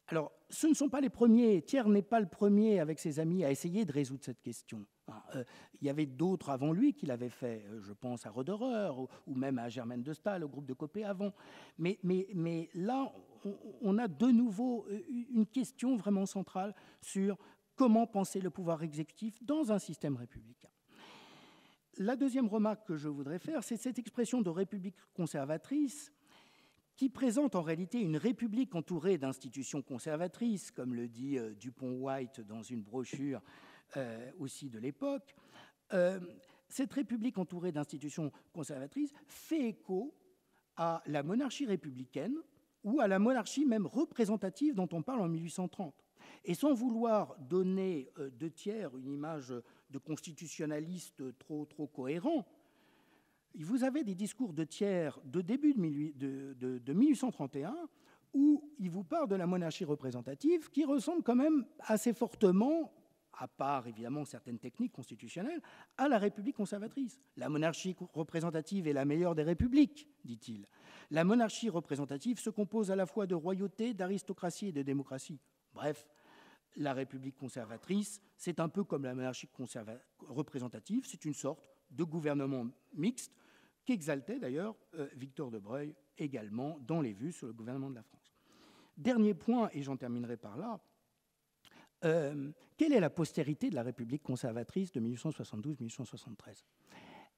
Alors, ce ne sont pas les premiers. Thiers n'est pas le premier avec ses amis à essayer de résoudre cette question. Il y avait d'autres avant lui qui l'avaient fait. Je pense à Roderer ou même à Germaine de Staël, au groupe de Copé avant. Mais là, on a de nouveau une question vraiment centrale sur comment penser le pouvoir exécutif dans un système républicain. La deuxième remarque que je voudrais faire, c'est cette expression de république conservatrice qui présente en réalité une république entourée d'institutions conservatrices, comme le dit Dupont-White dans une brochure aussi de l'époque. Cette république entourée d'institutions conservatrices fait écho à la monarchie républicaine ou à la monarchie même représentative dont on parle en 1830. Et sans vouloir donner de Thiers une image de constitutionnaliste trop cohérent, vous avez des discours de Thiers de début de 1831 où il vous parle de la monarchie représentative qui ressemble quand même assez fortement, à part évidemment certaines techniques constitutionnelles, à la République conservatrice. La monarchie représentative est la meilleure des républiques, dit-il. La monarchie représentative se compose à la fois de royauté, d'aristocratie et de démocratie. Bref, la République conservatrice, c'est un peu comme la monarchie représentative, c'est une sorte de gouvernement mixte qu'exaltait d'ailleurs Victor de Broglie également dans les vues sur le gouvernement de la France. Dernier point, et j'en terminerai par là, quelle est la postérité de la République conservatrice de 1872-1873 ?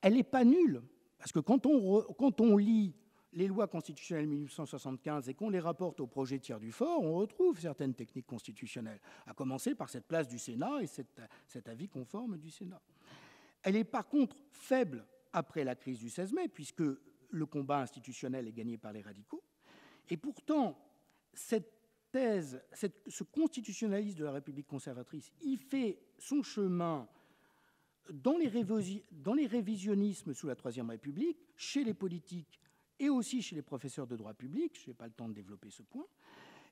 Elle n'est pas nulle, parce que quand on lit les lois constitutionnelles 1875 et qu'on les rapporte au projet Thiers du Fort, on retrouve certaines techniques constitutionnelles, à commencer par cette place du Sénat et cet avis conforme du Sénat. Elle est par contre faible après la crise du 16 mai, puisque le combat institutionnel est gagné par les radicaux. Et pourtant, cette thèse, ce constitutionnalisme de la République conservatrice, il fait son chemin dans les révisionnismes sous la Troisième République, chez les politiques et aussi chez les professeurs de droit public. Je n'ai pas le temps de développer ce point.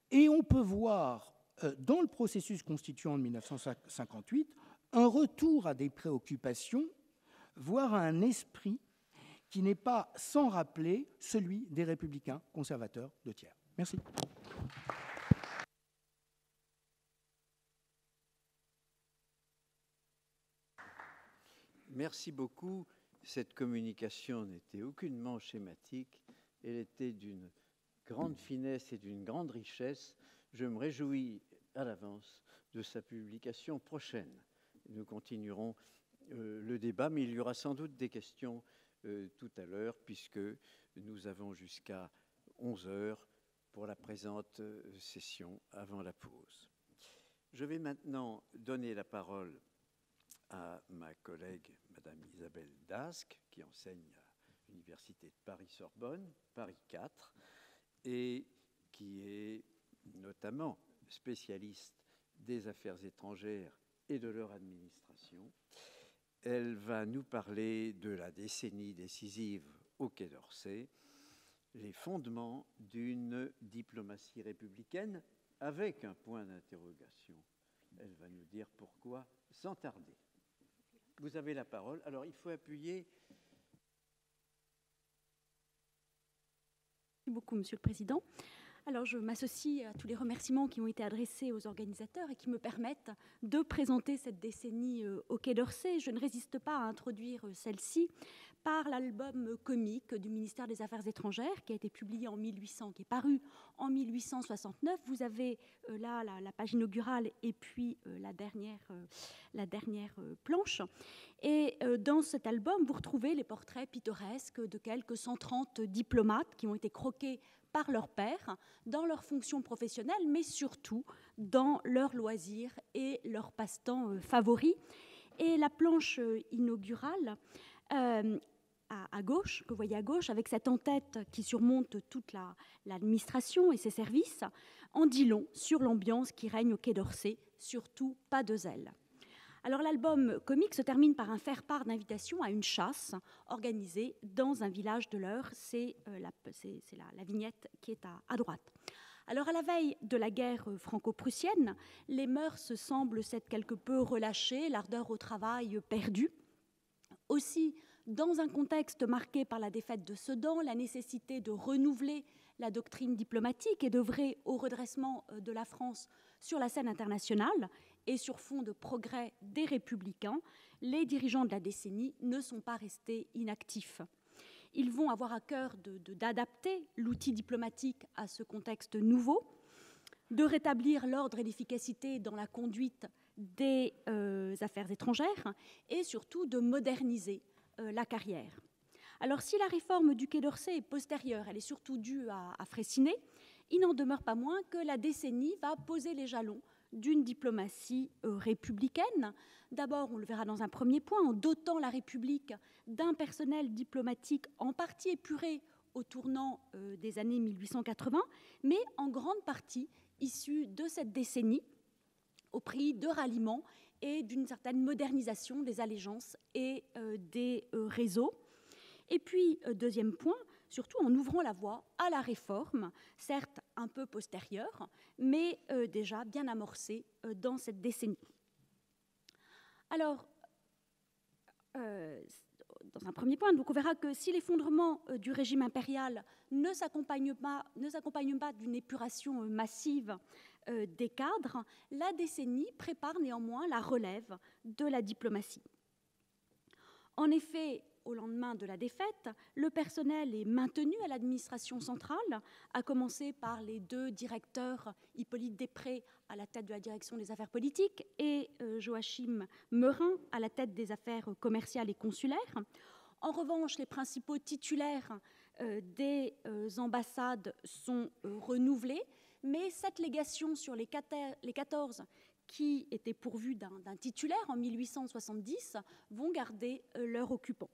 Et on peut voir dans le processus constituant de 1958 un retour à des préoccupations, voire à un esprit qui n'est pas sans rappeler celui des républicains conservateurs de Thiers. Merci. Merci beaucoup. Cette communication n'était aucunement schématique. Elle était d'une grande finesse et d'une grande richesse. Je me réjouis à l'avance de sa publication prochaine. Nous continuerons le débat, mais il y aura sans doute des questions tout à l'heure, puisque nous avons jusqu'à 11 heures pour la présente session avant la pause. Je vais maintenant donner la parole à ma collègue, Madame Isabelle Dasque, qui enseigne à l'Université de Paris-Sorbonne, Paris 4, et qui est notamment spécialiste des affaires étrangères et de leur administration. Elle va nous parler de la décennie décisive au Quai d'Orsay, les fondements d'une diplomatie républicaine avec un point d'interrogation. Elle va nous dire pourquoi sans tarder. Vous avez la parole. Alors, il faut appuyer. Merci beaucoup, Monsieur le Président. Alors, je m'associe à tous les remerciements qui ont été adressés aux organisateurs et qui me permettent de présenter cette décennie au Quai d'Orsay. Je ne résiste pas à introduire celle-ci par l'album comique du ministère des Affaires étrangères qui a été publié en 1800, qui est paru en 1869. Vous avez là la page inaugurale et puis la dernière planche. Et dans cet album, vous retrouvez les portraits pittoresques de quelques 130 diplomates qui ont été croqués par leurs pairs dans leurs fonctions professionnelles, mais surtout dans leurs loisirs et leurs passe-temps favoris. Et la planche inaugurale à gauche, que vous voyez à gauche, avec cette en-tête qui surmonte toute l'administration et ses services, en dit long sur l'ambiance qui règne au Quai d'Orsay, surtout pas de zèle. Alors l'album comique se termine par un faire-part d'invitation à une chasse organisée dans un village de l'Eure. C'est la vignette qui est à droite. Alors à la veille de la guerre franco-prussienne, les mœurs semblent s'être quelque peu relâchées, l'ardeur au travail perdue. Aussi, dans un contexte marqué par la défaite de Sedan, la nécessité de renouveler la doctrine diplomatique et d'œuvrer au redressement de la France sur la scène internationale et sur fond de progrès des républicains, les dirigeants de la décennie ne sont pas restés inactifs. Ils vont avoir à cœur d'adapter l'outil diplomatique à ce contexte nouveau, de rétablir l'ordre et l'efficacité dans la conduite des affaires étrangères et surtout de moderniser la carrière. Alors si la réforme du Quai d'Orsay est postérieure, elle est surtout due à Freycinet, il n'en demeure pas moins que la décennie va poser les jalons d'une diplomatie républicaine. D'abord, on le verra dans un premier point, en dotant la République d'un personnel diplomatique en partie épuré au tournant des années 1880, mais en grande partie issu de cette décennie, au prix de ralliements et d'une certaine modernisation des allégeances et des réseaux. Et puis, deuxième point, surtout en ouvrant la voie à la réforme, certes un peu postérieure, mais déjà bien amorcée dans cette décennie. Alors, dans un premier point, donc on verra que si l'effondrement du régime impérial ne s'accompagne pas d'une épuration massive des cadres, la décennie prépare néanmoins la relève de la diplomatie. En effet, au lendemain de la défaite, le personnel est maintenu à l'administration centrale, à commencer par les deux directeurs, Hippolyte Després à la tête de la direction des affaires politiques et Joachim Meurin à la tête des affaires commerciales et consulaires. En revanche, les principaux titulaires des ambassades sont renouvelés, mais cette légation sur les 14 qui étaient pourvus d'un titulaire en 1870 vont garder leur occupant.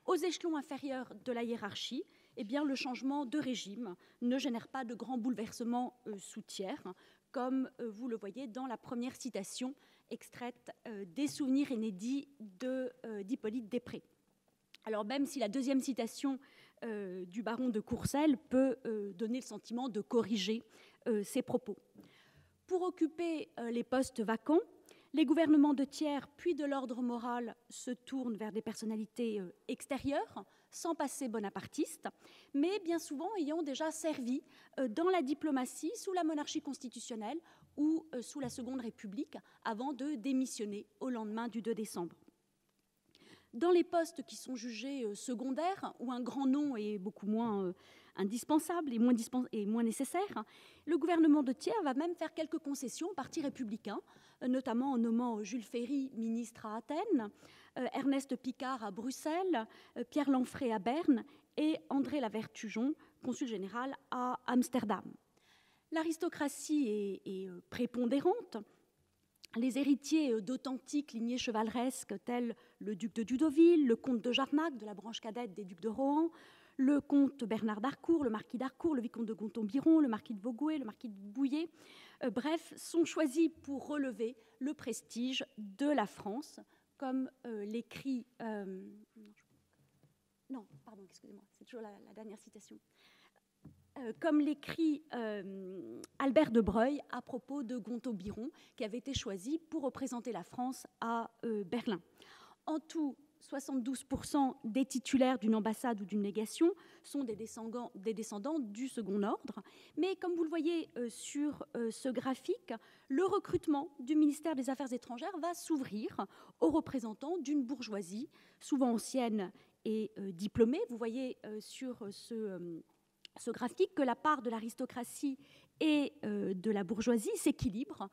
Aux échelons inférieurs de la hiérarchie, eh bien, le changement de régime ne génère pas de grands bouleversements sous tiers, comme vous le voyez dans la première citation extraite des souvenirs inédits d'Hippolyte Després. Alors même si la deuxième citation du baron de Courcelles peut donner le sentiment de corriger ses propos. Pour occuper les postes vacants, les gouvernements de tiers puis de l'ordre moral se tournent vers des personnalités extérieures, sans passer bonapartiste, mais bien souvent ayant déjà servi dans la diplomatie sous la monarchie constitutionnelle ou sous la Seconde République, avant de démissionner au lendemain du 2 décembre. Dans les postes qui sont jugés secondaires, où un grand nom est beaucoup moins indispensable et moins nécessaire, le gouvernement de tiers va même faire quelques concessions au parti républicain, notamment en nommant Jules Ferry ministre à Athènes, Ernest Picard à Bruxelles, Pierre Lanfray à Berne et André Lavertujon, consul général à Amsterdam. L'aristocratie est prépondérante. Les héritiers d'authentiques lignées chevaleresques tels le duc de Dudoville, le comte de Jarnac de la branche cadette des ducs de Rohan, le comte Bernard d'Harcourt, le marquis d'Harcourt, le vicomte de Gonton-Biron, le marquis de Vaugoé, le marquis de Bouillé, bref, sont choisis pour relever le prestige de la France, comme l'écrit... non, pardon, excusez-moi, c'est toujours la dernière citation. Comme l'écrit Albert de Breuil à propos de Gontaut-Biron, qui avait été choisi pour représenter la France à Berlin. En tout, 72% des titulaires d'une ambassade ou d'une légation sont des descendants du second ordre. Mais comme vous le voyez sur ce graphique, le recrutement du ministère des Affaires étrangères va s'ouvrir aux représentants d'une bourgeoisie, souvent ancienne et diplômée. Vous voyez sur ce graphique que la part de l'aristocratie et de la bourgeoisie s'équilibre,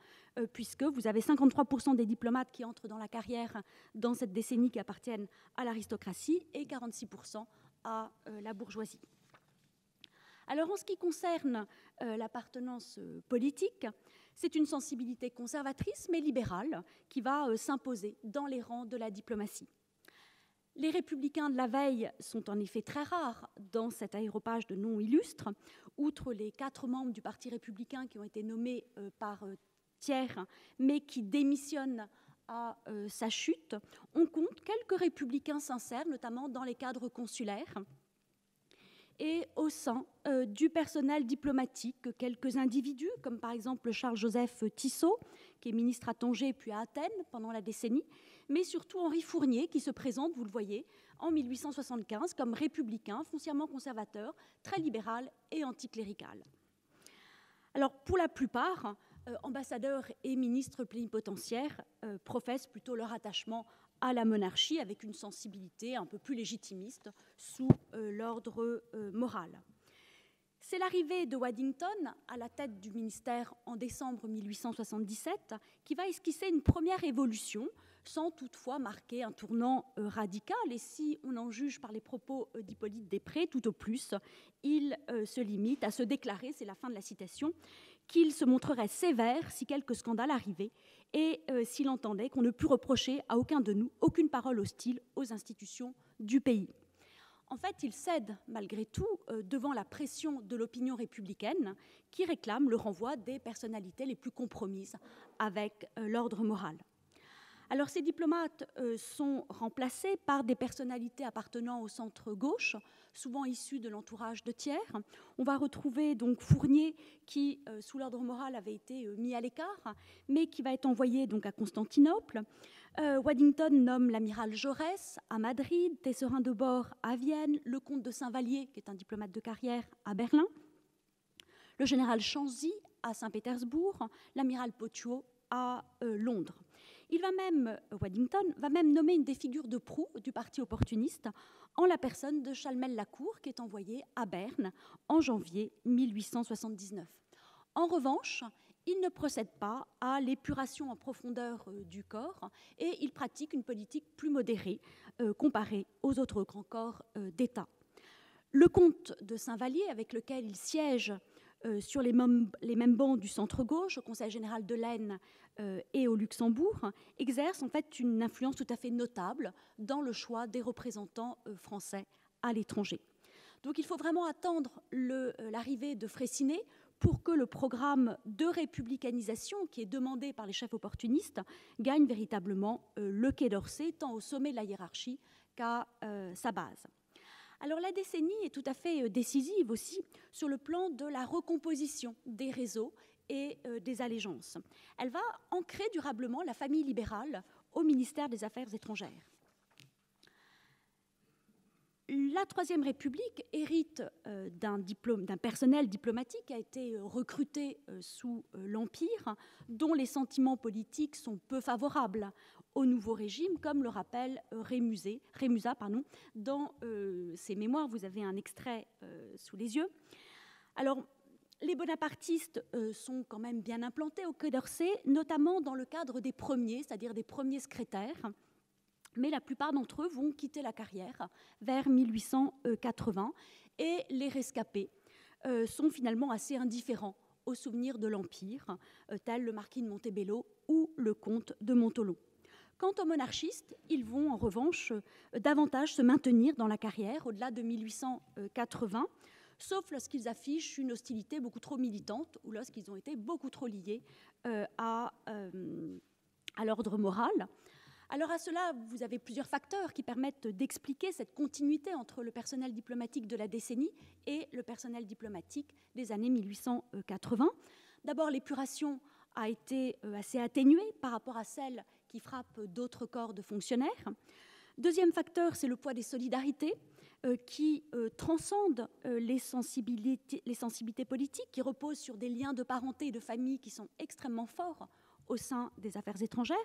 puisque vous avez 53% des diplomates qui entrent dans la carrière dans cette décennie qui appartiennent à l'aristocratie et 46% à la bourgeoisie. Alors, en ce qui concerne l'appartenance politique, c'est une sensibilité conservatrice mais libérale qui va s'imposer dans les rangs de la diplomatie. Les républicains de la veille sont en effet très rares dans cet aéropage de noms illustres. Outre les 4 membres du Parti républicain qui ont été nommés par Thiers, mais qui démissionnent à sa chute, on compte quelques républicains sincères, notamment dans les cadres consulaires. Et au sein du personnel diplomatique, quelques individus, comme par exemple Charles-Joseph Tissot, qui est ministre à Tanger puis à Athènes pendant la décennie, mais surtout Henri Fournier, qui se présente, vous le voyez, en 1875 comme républicain, foncièrement conservateur, très libéral et anticlérical. Alors, pour la plupart, ambassadeurs et ministres plénipotentiaires professent plutôt leur attachement à la monarchie avec une sensibilité un peu plus légitimiste sous l'ordre moral. C'est l'arrivée de Waddington à la tête du ministère en décembre 1877 qui va esquisser une première évolution sans toutefois marquer un tournant radical. Et si on en juge par les propos d'Hippolyte Després, tout au plus, il se limite à se déclarer, c'est la fin de la citation, qu'il se montrerait sévère si quelque scandale arrivait et s'il entendait qu'on ne put reprocher à aucun de nous aucune parole hostile aux institutions du pays. En fait, il cède malgré tout devant la pression de l'opinion républicaine qui réclame le renvoi des personnalités les plus compromises avec l'ordre moral. Alors, ces diplomates sont remplacés par des personnalités appartenant au centre-gauche, souvent issues de l'entourage de Thiers. On va retrouver donc Fournier, qui, sous l'ordre moral, avait été mis à l'écart, mais qui va être envoyé donc à Constantinople. Waddington nomme l'amiral Jaurès à Madrid, Tesserin de Bord à Vienne, le comte de Saint-Vallier, qui est un diplomate de carrière, à Berlin, le général Chanzy à Saint-Pétersbourg, l'amiral Potiot à Londres. Waddington va même nommer une des figures de proue du parti opportuniste en la personne de Chalmel-Lacour, qui est envoyé à Berne en janvier 1879. En revanche, il ne procède pas à l'épuration en profondeur du corps et il pratique une politique plus modérée comparée aux autres grands corps d'État. Le comte de Saint-Vallier, avec lequel il siège sur les mêmes bancs du centre-gauche, au Conseil général de l'Aisne et au Luxembourg, exerce en fait une influence tout à fait notable dans le choix des représentants français à l'étranger. Donc il faut vraiment attendre l'arrivée de Freycinet pour que le programme de républicanisation qui est demandé par les chefs opportunistes gagne véritablement le Quai d'Orsay, tant au sommet de la hiérarchie qu'à sa base. Alors la décennie est tout à fait décisive aussi sur le plan de la recomposition des réseaux et des allégeances. Elle va ancrer durablement la famille libérale au ministère des Affaires étrangères. La Troisième République hérite d'un personnel diplomatique qui a été recruté sous l'Empire, dont les sentiments politiques sont peu favorables au nouveau régime, comme le rappelle Rémusat dans ses mémoires. Vous avez un extrait sous les yeux. Alors, les bonapartistes sont quand même bien implantés au Quai d'Orsay, notamment dans le cadre des premiers, c'est-à-dire des premiers secrétaires. Mais la plupart d'entre eux vont quitter la carrière vers 1880 et les rescapés sont finalement assez indifférents aux souvenirs de l'Empire, tels le marquis de Montebello ou le comte de Montholon. Quant aux monarchistes, ils vont en revanche davantage se maintenir dans la carrière au-delà de 1880, sauf lorsqu'ils affichent une hostilité beaucoup trop militante ou lorsqu'ils ont été beaucoup trop liés à l'ordre moral. Alors à cela, vous avez plusieurs facteurs qui permettent d'expliquer cette continuité entre le personnel diplomatique de la décennie et le personnel diplomatique des années 1880. D'abord, l'épuration a été assez atténuée par rapport à celle qui frappe d'autres corps de fonctionnaires. Deuxième facteur, c'est le poids des solidarités qui transcendent les sensibilités politiques, qui reposent sur des liens de parenté et de famille qui sont extrêmement forts au sein des affaires étrangères,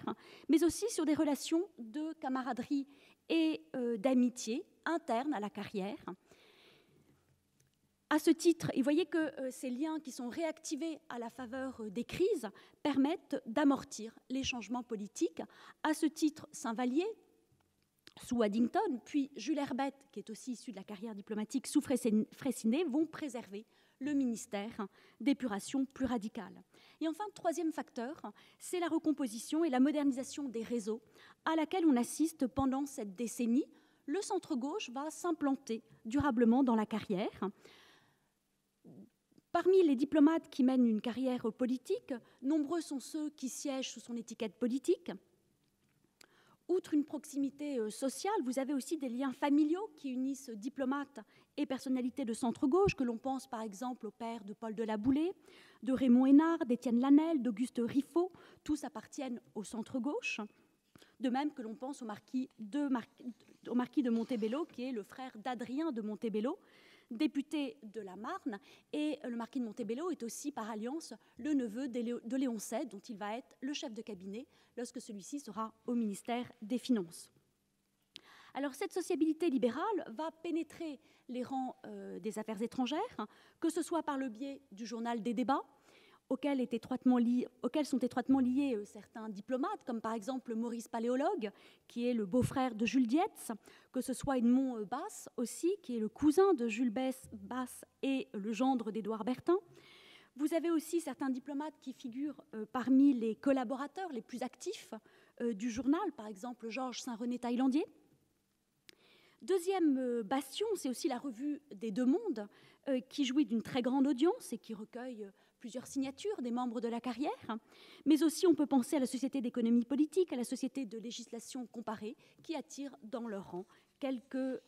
mais aussi sur des relations de camaraderie et d'amitié internes à la carrière. À ce titre, et vous voyez que ces liens qui sont réactivés à la faveur des crises permettent d'amortir les changements politiques. À ce titre, Saint-Vallier, sous Waddington, puis Jules Herbet, qui est aussi issu de la carrière diplomatique sous Freycinet, vont préserver le ministère d'épuration plus radicale. Et enfin, troisième facteur, c'est la recomposition et la modernisation des réseaux à laquelle on assiste pendant cette décennie. Le centre-gauche va s'implanter durablement dans la carrière. Parmi les diplomates qui mènent une carrière politique, nombreux sont ceux qui siègent sous son étiquette politique. Outre une proximité sociale, vous avez aussi des liens familiaux qui unissent diplomates et personnalités de centre-gauche, que l'on pense par exemple au père de Paul de la Boulée, de Raymond Hénard, d'Étienne Lanel, d'Auguste Riffaut, tous appartiennent au centre-gauche. De même que l'on pense au marquis de Montebello, qui est le frère d'Adrien de Montebello, député de la Marne, et le marquis de Montebello est aussi par alliance le neveu de Léon XVI, dont il va être le chef de cabinet lorsque celui-ci sera au ministère des Finances. Alors cette sociabilité libérale va pénétrer les rangs des affaires étrangères, que ce soit par le biais du journal des débats, auxquels sont étroitement liés certains diplomates, comme par exemple Maurice Paléologue, qui est le beau-frère de Jules Dietz, que ce soit Edmond Basse aussi, qui est le cousin de Jules Basse et le gendre d'Édouard Bertin. Vous avez aussi certains diplomates qui figurent parmi les collaborateurs les plus actifs du journal, par exemple Georges Saint-René Taillandier. Deuxième bastion, c'est aussi la revue des Deux Mondes, qui jouit d'une très grande audience et qui recueille plusieurs signatures des membres de la carrière, mais aussi on peut penser à la Société d'économie politique, à la Société de législation comparée, qui attire dans leur rang quelques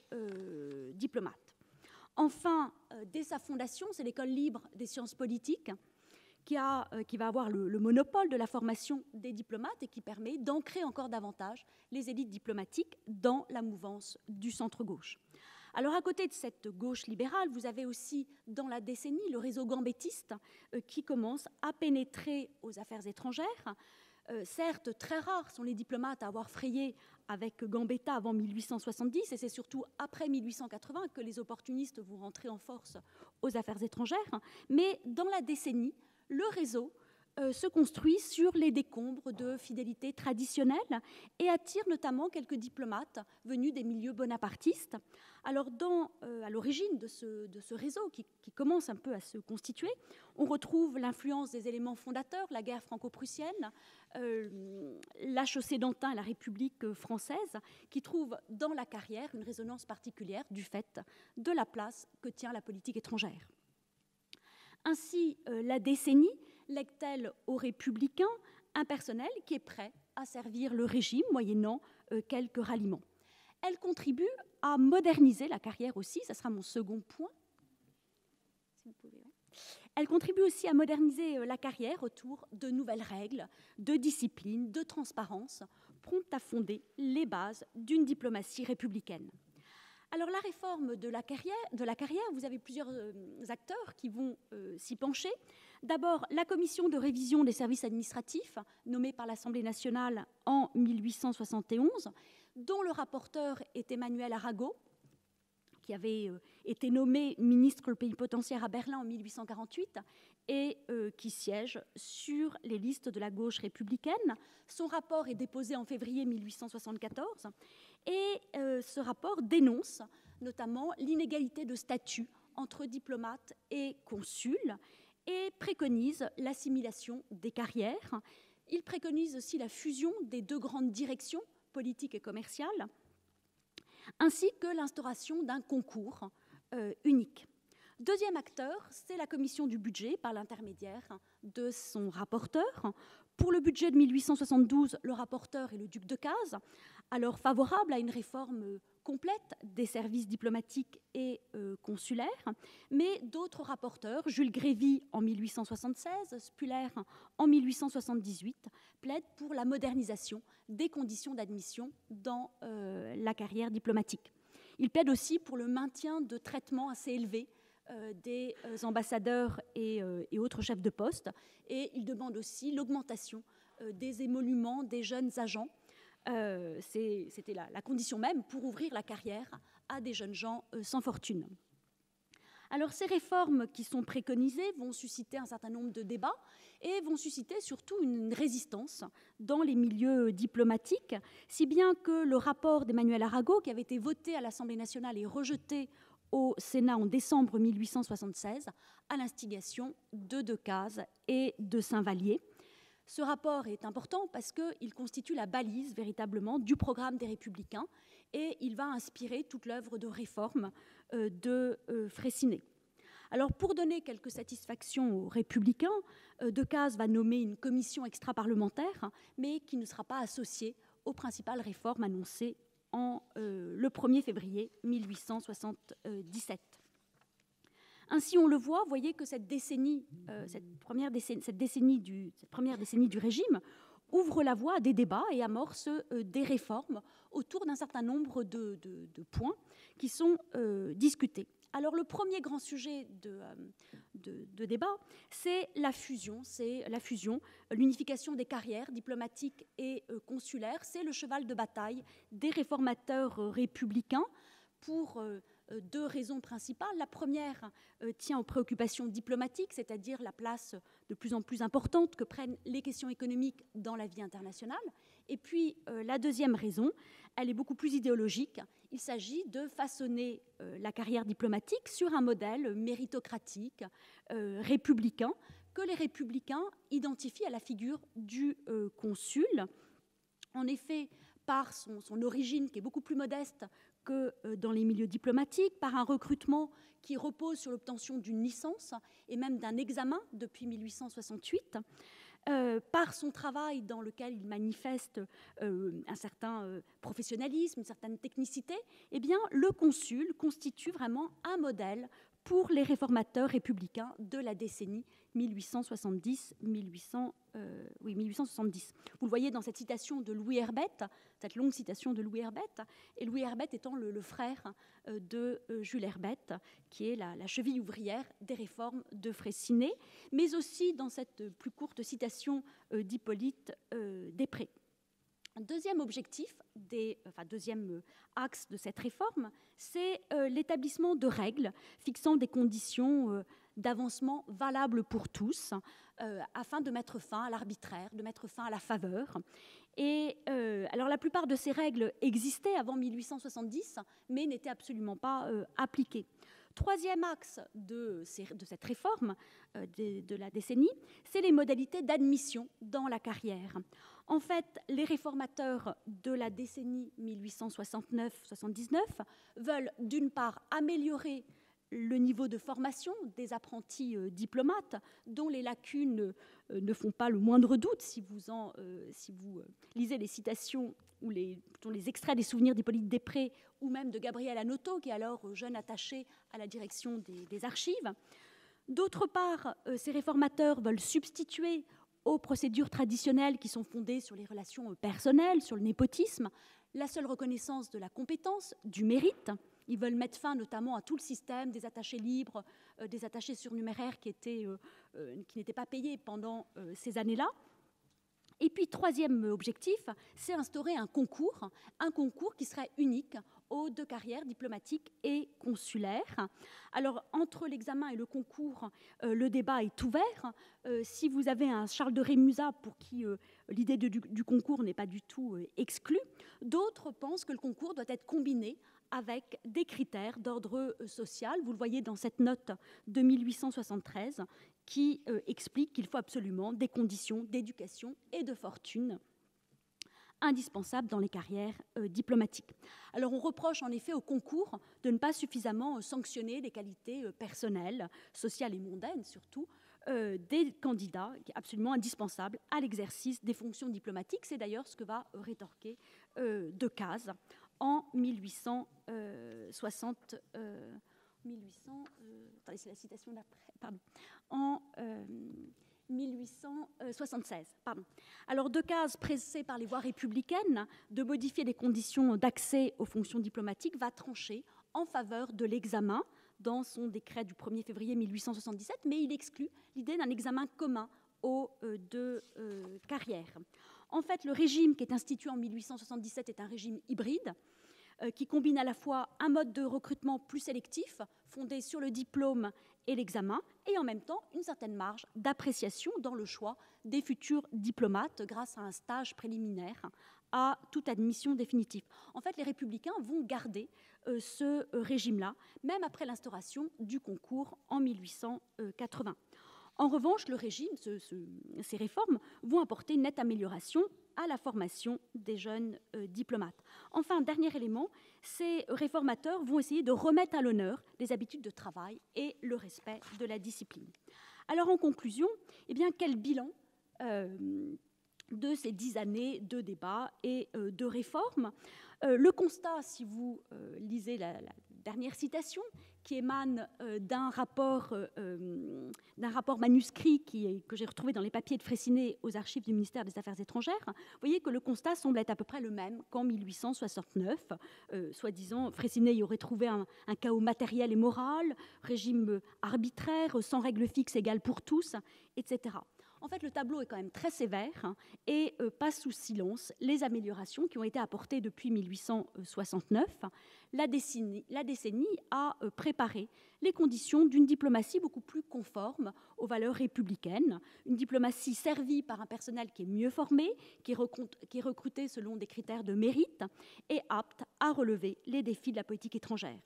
diplomates. Enfin, dès sa fondation, c'est l'École libre des sciences politiques qui va avoir le monopole de la formation des diplomates et qui permet d'ancrer encore davantage les élites diplomatiques dans la mouvance du centre-gauche. Alors, à côté de cette gauche libérale, vous avez aussi, dans la décennie, le réseau gambétiste qui commence à pénétrer aux affaires étrangères. Certes, très rares sont les diplomates à avoir frayé avec Gambetta avant 1870, et c'est surtout après 1880 que les opportunistes vont rentrer en force aux affaires étrangères. Mais dans la décennie, le réseau se construit sur les décombres de fidélité traditionnelle et attire notamment quelques diplomates venus des milieux bonapartistes. Alors, à l'origine de ce réseau qui commence un peu à se constituer, on retrouve l'influence des éléments fondateurs, la guerre franco-prussienne, la chaussée d'Antin et la République française, qui trouvent dans la carrière une résonance particulière du fait de la place que tient la politique étrangère. Ainsi, la décennie lègue-t-elle aux républicains un personnel qui est prêt à servir le régime, moyennant quelques ralliements. Elle contribue à moderniser la carrière aussi, ça sera mon second point. Si vous pouvez, ouais. Elle contribue aussi à moderniser la carrière autour de nouvelles règles, de discipline, de transparence, promptes à fonder les bases d'une diplomatie républicaine. Alors, la réforme de la carrière, vous avez plusieurs acteurs qui vont s'y pencher. D'abord, la commission de révision des services administratifs, nommée par l'Assemblée nationale en 1871, dont le rapporteur est Emmanuel Arago, qui avait été nommé ministre plénipotentiaire à Berlin en 1848 et qui siège sur les listes de la gauche républicaine. Son rapport est déposé en février 1874 et ce rapport dénonce notamment l'inégalité de statut entre diplomates et consuls et préconise l'assimilation des carrières. Il préconise aussi la fusion des deux grandes directions, politique et commerciale, ainsi que l'instauration d'un concours unique. Deuxième acteur, c'est la commission du budget par l'intermédiaire de son rapporteur. Pour le budget de 1872, le rapporteur est le duc de Cazes, alors favorable à une réforme complète des services diplomatiques et consulaires, mais d'autres rapporteurs, Jules Grévy en 1876, Spuller en 1878, plaident pour la modernisation des conditions d'admission dans la carrière diplomatique. Ils plaident aussi pour le maintien de traitements assez élevés des ambassadeurs et autres chefs de poste, et ils demandent aussi l'augmentation des émoluments des jeunes agents. C'était la condition même pour ouvrir la carrière à des jeunes gens sans fortune. Alors ces réformes qui sont préconisées vont susciter un certain nombre de débats et vont susciter surtout une résistance dans les milieux diplomatiques, si bien que le rapport d'Emmanuel Arago, qui avait été voté à l'Assemblée nationale et rejeté au Sénat en décembre 1876, à l'instigation de Decazes et de Saint-Vallier. Ce rapport est important parce qu'il constitue la balise véritablement du programme des Républicains et il va inspirer toute l'œuvre de réforme de Freycinet. Alors, pour donner quelques satisfactions aux Républicains, Decazes va nommer une commission extra-parlementaire, mais qui ne sera pas associée aux principales réformes annoncées le 1er février 1877. Ainsi, on le voit, vous voyez que cette première décennie du régime ouvre la voie à des débats et amorce des réformes autour d'un certain nombre de points qui sont discutés. Alors, le premier grand sujet de débat, c'est la fusion, l'unification des carrières diplomatiques et consulaires. C'est le cheval de bataille des réformateurs républicains pour deux raisons principales. La première tient aux préoccupations diplomatiques, c'est-à-dire la place de plus en plus importante que prennent les questions économiques dans la vie internationale. Et puis, la deuxième raison, elle est beaucoup plus idéologique. Il s'agit de façonner la carrière diplomatique sur un modèle méritocratique, républicain, que les républicains identifient à la figure du consul. En effet, par son origine qui est beaucoup plus modeste que dans les milieux diplomatiques, par un recrutement qui repose sur l'obtention d'une licence et même d'un examen depuis 1868, par son travail dans lequel il manifeste un certain professionnalisme, une certaine technicité, eh bien, le consul constitue vraiment un modèle pour les réformateurs républicains de la décennie 1870. Vous le voyez dans cette citation de Louis Herbette, cette longue citation de Louis Herbette, et Louis Herbette étant le frère de Jules Herbette, qui est la cheville ouvrière des réformes de Freycinet, mais aussi dans cette plus courte citation d'Hippolyte Després. Deuxième objectif, deuxième axe de cette réforme, c'est l'établissement de règles fixant des conditions d'avancement valables pour tous, afin de mettre fin à l'arbitraire, de mettre fin à la faveur. Et alors la plupart de ces règles existaient avant 1870, mais n'étaient absolument pas appliquées. Troisième axe de cette réforme de la décennie, c'est les modalités d'admission dans la carrière. En fait, les réformateurs de la décennie 1869-79 veulent d'une part améliorer le niveau de formation des apprentis diplomates, dont les lacunes ne font pas le moindre doute si vous lisez les citations ou les extraits des souvenirs d'Hippolyte Després ou même de Gabriel Hanotaux, qui est alors jeune attaché à la direction des archives. D'autre part, ces réformateurs veulent substituer aux procédures traditionnelles qui sont fondées sur les relations personnelles, sur le népotisme, la seule reconnaissance de la compétence, du mérite. Ils veulent mettre fin notamment à tout le système des attachés libres, des attachés surnuméraires qui n'étaient pas payés pendant ces années-là. Et puis, troisième objectif, c'est instaurer un concours qui serait unique aux deux carrières diplomatiques et consulaires. Alors, entre l'examen et le concours, le débat est ouvert. Si vous avez un Charles de Rémusat pour qui l'idée du concours n'est pas du tout exclue, d'autres pensent que le concours doit être combiné avec des critères d'ordre social. Vous le voyez dans cette note de 1873 qui explique qu'il faut absolument des conditions d'éducation et de fortune indispensables dans les carrières diplomatiques. Alors on reproche en effet au concours de ne pas suffisamment sanctionner les qualités personnelles, sociales et mondaines surtout, des candidats absolument indispensables à l'exercice des fonctions diplomatiques. C'est d'ailleurs ce que va rétorquer Decazes en 1860. C'est la citation d'après. En 1876. Alors Decazes, pressé par les voies républicaines de modifier les conditions d'accès aux fonctions diplomatiques, va trancher en faveur de l'examen dans son décret du 1er février 1877, mais il exclut l'idée d'un examen commun aux deux carrières. En fait, le régime qui est institué en 1877 est un régime hybride. qui combine à la fois un mode de recrutement plus sélectif, fondé sur le diplôme et l'examen, et en même temps une certaine marge d'appréciation dans le choix des futurs diplomates grâce à un stage préliminaire à toute admission définitive. En fait, les républicains vont garder ce régime-là, même après l'instauration du concours en 1880. En revanche, le régime, ces réformes vont apporter une nette amélioration à la formation des jeunes diplomates. Enfin, dernier élément, ces réformateurs vont essayer de remettre à l'honneur les habitudes de travail et le respect de la discipline. Alors, en conclusion, eh bien, quel bilan de ces 10 années de débats et de réformes? Le constat, si vous lisez la dernière citation, qui émane d'un rapport manuscrit que j'ai retrouvé dans les papiers de Freycinet aux archives du ministère des Affaires étrangères, vous voyez que le constat semble être à peu près le même qu'en 1869. Soi-disant, Freycinet y aurait trouvé un chaos matériel et moral, régime arbitraire, sans règles fixes égales pour tous, etc. En fait, le tableau est quand même très sévère et passe sous silence les améliorations qui ont été apportées depuis 1869. La décennie a préparé les conditions d'une diplomatie beaucoup plus conforme aux valeurs républicaines, une diplomatie servie par un personnel qui est mieux formé, qui est recruté selon des critères de mérite et apte à relever les défis de la politique étrangère.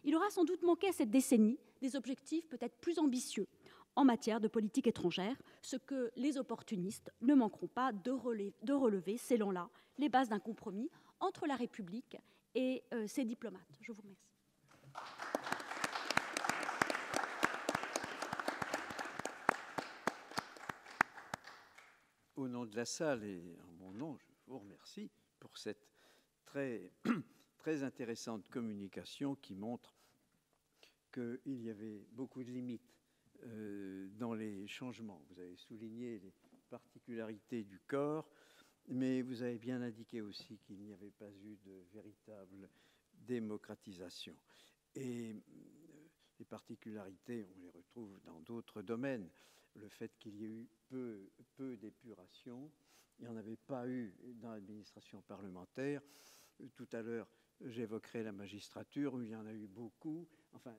Il aura sans doute manqué à cette décennie des objectifs peut-être plus ambitieux en matière de politique étrangère, ce que les opportunistes ne manqueront pas de relever, scellant-là les bases d'un compromis entre la République et ses diplomates. Je vous remercie. Au nom de la salle et en mon nom, je vous remercie pour cette très, très intéressante communication qui montre qu'il y avait beaucoup de limites dans les changements. Vous avez souligné les particularités du corps, mais vous avez bien indiqué aussi qu'il n'y avait pas eu de véritable démocratisation. Et les particularités, on les retrouve dans d'autres domaines. Le fait qu'il y ait eu peu d'épuration, il n'y en avait pas eu dans l'administration parlementaire. Tout à l'heure, j'évoquerai la magistrature où il y en a eu beaucoup. Enfin,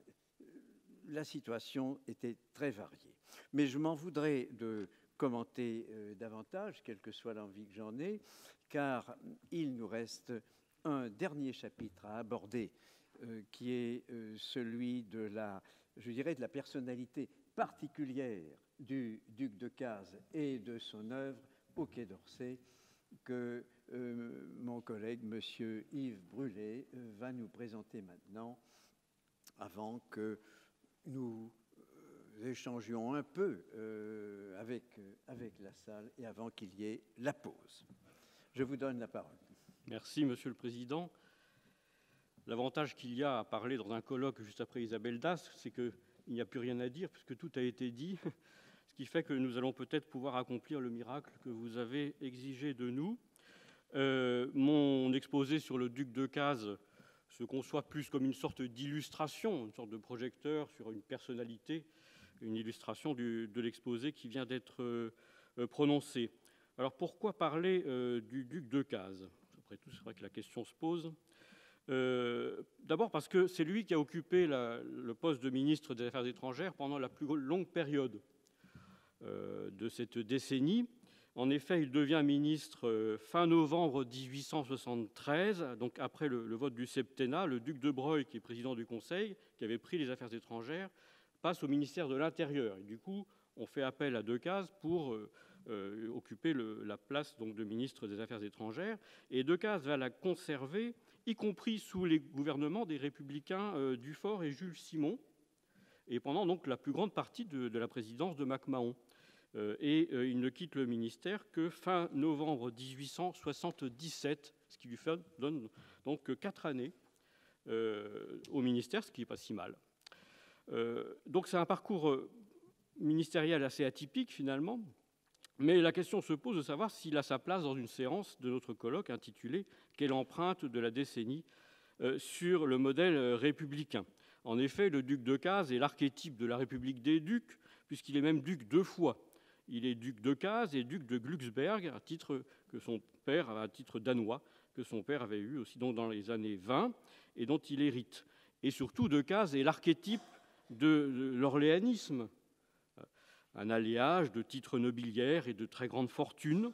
la situation était très variée. Mais je m'en voudrais de commenter davantage, quelle que soit l'envie que j'en ai, car il nous reste un dernier chapitre à aborder, qui est celui de la, je dirais, de la personnalité particulière du duc de Cazes et de son œuvre au Quai d'Orsay, que mon collègue, monsieur Yves Brûlé, va nous présenter maintenant, avant que nous échangions un peu avec la salle et avant qu'il y ait la pause. Je vous donne la parole. Merci, Monsieur le Président. L'avantage qu'il y a à parler dans un colloque juste après Isabelle Das, c'est qu'il n'y a plus rien à dire puisque tout a été dit, ce qui fait que nous allons peut-être pouvoir accomplir le miracle que vous avez exigé de nous. Mon exposé sur le duc de Cazes se conçoit plus comme une sorte d'illustration, une sorte de projecteur sur une personnalité, une illustration de l'exposé qui vient d'être prononcé. Alors pourquoi parler du duc de Cazes? Après tout, c'est vrai que la question se pose. D'abord parce que c'est lui qui a occupé le poste de ministre des Affaires étrangères pendant la plus longue période de cette décennie. En effet, il devient ministre fin novembre 1873, donc après le vote du septennat. Le duc de Broglie, qui est président du Conseil, qui avait pris les affaires étrangères, passe au ministère de l'Intérieur. Et du coup, on fait appel à Decazes pour occuper la place donc, de ministre des Affaires étrangères. Et Decazes va la conserver, y compris sous les gouvernements des Républicains Dufort et Jules Simon, et pendant donc la plus grande partie de la présidence de MacMahon. Et il ne quitte le ministère que fin novembre 1877, ce qui lui donne donc 4 années au ministère, ce qui n'est pas si mal. Donc c'est un parcours ministériel assez atypique finalement, mais la question se pose de savoir s'il a sa place dans une séance de notre colloque intitulée « Quelle empreinte de la décennie sur le modèle républicain ». En effet, le duc de Cazes est l'archétype de la République des ducs, puisqu'il est même duc 2 fois. Il est duc de Cazes et duc de Glücksberg, un titre que son père a un titre danois, que son père avait eu aussi donc dans les années 20 et dont il hérite. Et surtout, Decazes est l'archétype de l'orléanisme, un alliage de titres nobiliaires et de très grandes fortunes.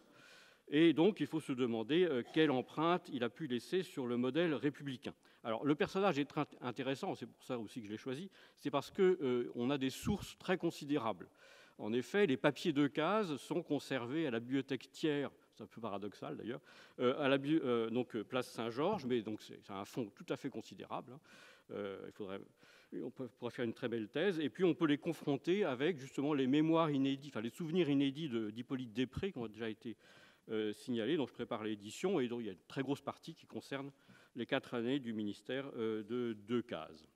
Et donc, il faut se demander quelle empreinte il a pu laisser sur le modèle républicain. Alors, le personnage est très intéressant, c'est pour ça aussi que je l'ai choisi, c'est parce qu'on a des sources très considérables. En effet, les papiers Decazes sont conservés à la bibliothèque Thiers, c'est un peu paradoxal d'ailleurs, donc place Saint-Georges, mais donc c'est un fonds tout à fait considérable. On pourrait faire une très belle thèse, et puis on peut les confronter avec justement les mémoires inédits, enfin les souvenirs inédits d'Hippolyte Després qui ont déjà été signalés, dont je prépare l'édition, et dont il y a une très grosse partie qui concerne les 4 années du ministère de Decazes.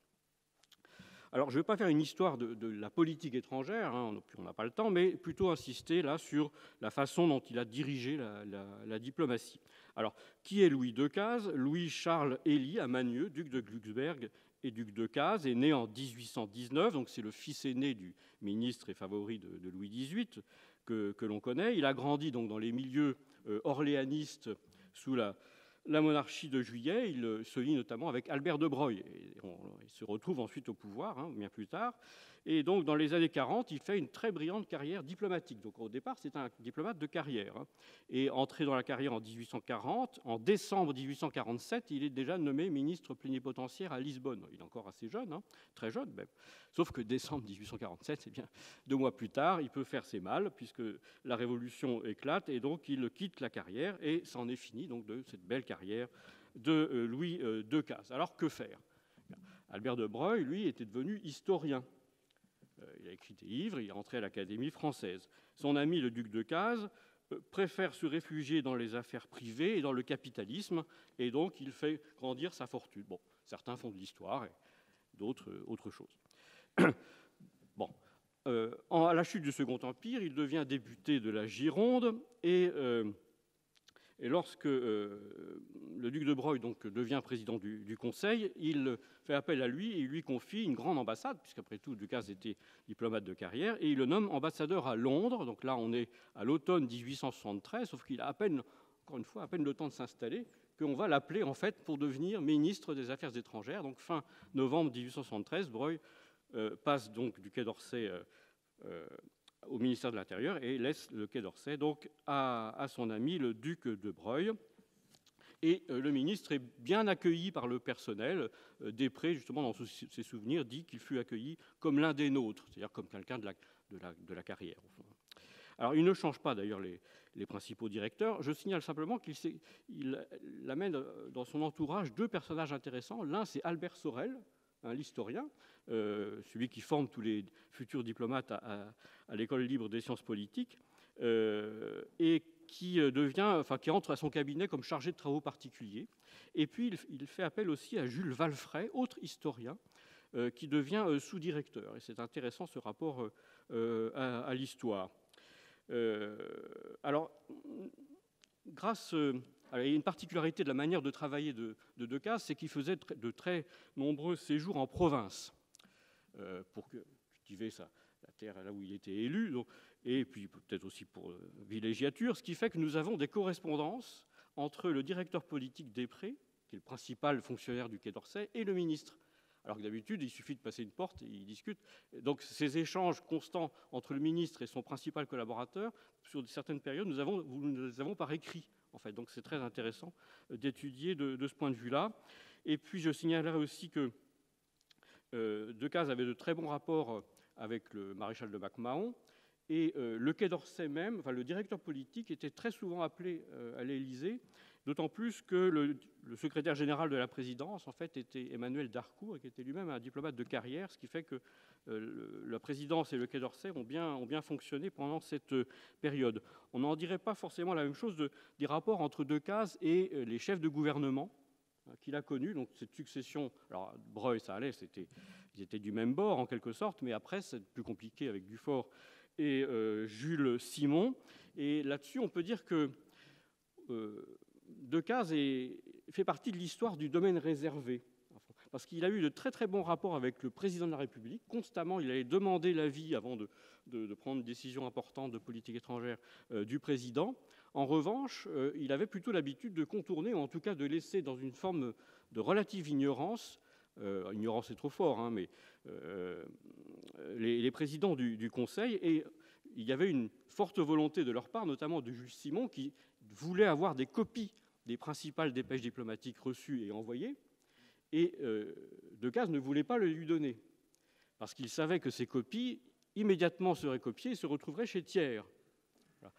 Alors, je ne vais pas faire une histoire de la politique étrangère, hein, on n'a pas le temps, mais plutôt insister là sur la façon dont il a dirigé la diplomatie. Alors, qui est Louis Decazes ? Louis-Charles Élie Amanieu, duc de Glücksberg et duc de Decazes, est né en 1819, donc c'est le fils aîné du ministre et favori de Louis XVIII que l'on connaît. Il a grandi donc dans les milieux orléanistes sous la monarchie de Juillet. Il se lie notamment avec Albert de Broglie. Il se retrouve ensuite au pouvoir, bien plus tard. Et donc, dans les années 40, il fait une très brillante carrière diplomatique. Donc, au départ, c'est un diplomate de carrière. Et entré dans la carrière en 1840, en décembre 1847, il est déjà nommé ministre plénipotentiaire à Lisbonne. Il est encore assez jeune, très jeune même. Sauf que décembre 1847, c'est bien 2 mois plus tard, il peut faire ses mal, puisque la Révolution éclate, et donc il quitte la carrière, et c'en est fini donc, de cette belle carrière de Louis Decazes. Alors, que faire ? Albert de Broglie, lui, était devenu historien. Il a écrit des livres, il est entré à l'Académie française. Son ami, le duc de Decazes, préfère se réfugier dans les affaires privées et dans le capitalisme, et donc il fait grandir sa fortune. Bon, certains font de l'histoire, et d'autres autre chose. Bon. À la chute du Second Empire, il devient député de la Gironde, et lorsque le duc de Broglie donc, devient président du Conseil, il fait appel à lui et il lui confie une grande ambassade, puisqu'après tout, Decazes était diplomate de carrière, et il le nomme ambassadeur à Londres. Donc là, on est à l'automne 1873, sauf qu'il a à peine, encore une fois, à peine le temps de s'installer, qu'on va l'appeler en fait pour devenir ministre des Affaires étrangères. Donc fin novembre 1873, Broglie passe donc du Quai d'Orsay au ministère de l'Intérieur et laisse le Quai d'Orsay donc à son ami le duc de Broglie. Et le ministre est bien accueilli par le personnel. Després, justement, dans ses souvenirs, dit qu'il fut accueilli comme l'un des nôtres, c'est-à-dire comme quelqu'un de la carrière. Au fond. Alors, il ne change pas d'ailleurs les principaux directeurs. Je signale simplement qu'il amène dans son entourage 2 personnages intéressants. L'un, c'est Albert Sorel, l'historien, celui qui forme tous les futurs diplomates à l'École libre des sciences politiques, et qui entre à son cabinet comme chargé de travaux particuliers. Et puis, il fait appel aussi à Jules Valfray, autre historien, qui devient sous-directeur. Et c'est intéressant ce rapport à l'histoire. Alors, il y a une particularité de la manière de travailler de Decazes, c'est qu'il faisait de très nombreux séjours en province pour cultiver la terre là où il était élu, donc, et puis peut-être aussi pour villégiature, ce qui fait que nous avons des correspondances entre le directeur politique Després, qui est le principal fonctionnaire du Quai d'Orsay, et le ministre. Alors que d'habitude, il suffit de passer une porte et ils discutent. Donc ces échanges constants entre le ministre et son principal collaborateur, sur certaines périodes, nous les avons par écrit. En fait. Donc c'est très intéressant d'étudier de ce point de vue-là. Et puis je signalerai aussi que Decazes avait de très bons rapports avec le maréchal de Mac-Mahon, et le Quai d'Orsay même, le directeur politique était très souvent appelé à l'Élysée, d'autant plus que le secrétaire général de la présidence, en fait, était Emmanuel d'Harcourt, qui était lui-même un diplomate de carrière, ce qui fait que la présidence et le Quai d'Orsay ont bien fonctionné pendant cette période. On n'en dirait pas forcément la même chose des rapports entre Decazes et les chefs de gouvernement qu'il a connus. Donc cette succession, alors Broglie, ça allait, ils étaient du même bord en quelque sorte, mais après c'est plus compliqué avec Dufaure et Jules Simon. Et là-dessus, on peut dire que Decazes fait partie de l'histoire du domaine réservé. parce qu'il a eu de très très bons rapports avec le président de la République. Constamment, il allait demander l'avis avant de prendre une décision importante de politique étrangère du président. En revanche, il avait plutôt l'habitude de contourner, ou en tout cas de laisser dans une forme de relative ignorance, ignorance est trop fort, hein, mais les présidents du Conseil, et il y avait une forte volonté de leur part, notamment de Jules Simon, qui voulait avoir des copies des principales dépêches diplomatiques reçues et envoyées, et Decazes ne voulait pas le lui donner, parce qu'il savait que ces copies immédiatement seraient copiées et se retrouveraient chez Thiers. Voilà.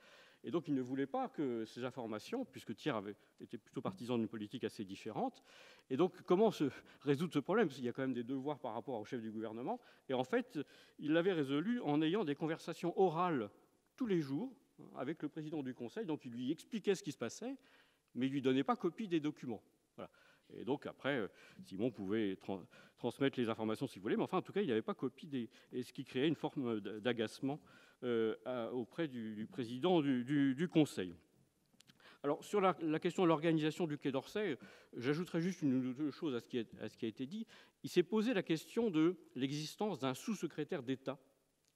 Et donc il ne voulait pas que ces informations, puisque Thiers était plutôt partisan d'une politique assez différente, et donc comment se résoudre ce problème, parce qu'il y a quand même des devoirs par rapport au chef du gouvernement, et en fait il l'avait résolu en ayant des conversations orales tous les jours avec le président du Conseil, donc il lui expliquait ce qui se passait, mais il ne lui donnait pas copie des documents. Voilà. Et donc après, Simon pouvait transmettre les informations s'il voulait, mais enfin en tout cas il n'avait pas copie et ce qui créait une forme d'agacement auprès du président du Conseil. Alors sur la question de l'organisation du Quai d'Orsay, j'ajouterai juste une ou deux choses à ce qui a été dit. Il s'est posé la question de l'existence d'un sous-secrétaire d'État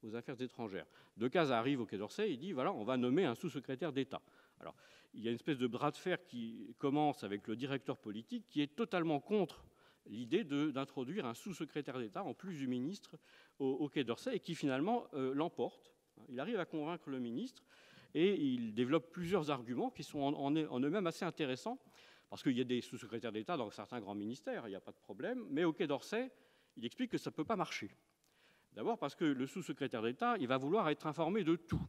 aux Affaires étrangères. Decazes arrive au Quai d'Orsay et dit voilà, on va nommer un sous-secrétaire d'État. Alors, il y a une espèce de bras de fer qui commence avec le directeur politique qui est totalement contre l'idée d'introduire un sous-secrétaire d'État en plus du ministre au Quai d'Orsay et qui finalement l'emporte. Il arrive à convaincre le ministre et il développe plusieurs arguments qui sont en eux-mêmes assez intéressants parce qu'il y a des sous-secrétaires d'État dans certains grands ministères, il n'y a pas de problème, mais au Quai d'Orsay, il explique que ça ne peut pas marcher. D'abord parce que le sous-secrétaire d'État, il va vouloir être informé de tout.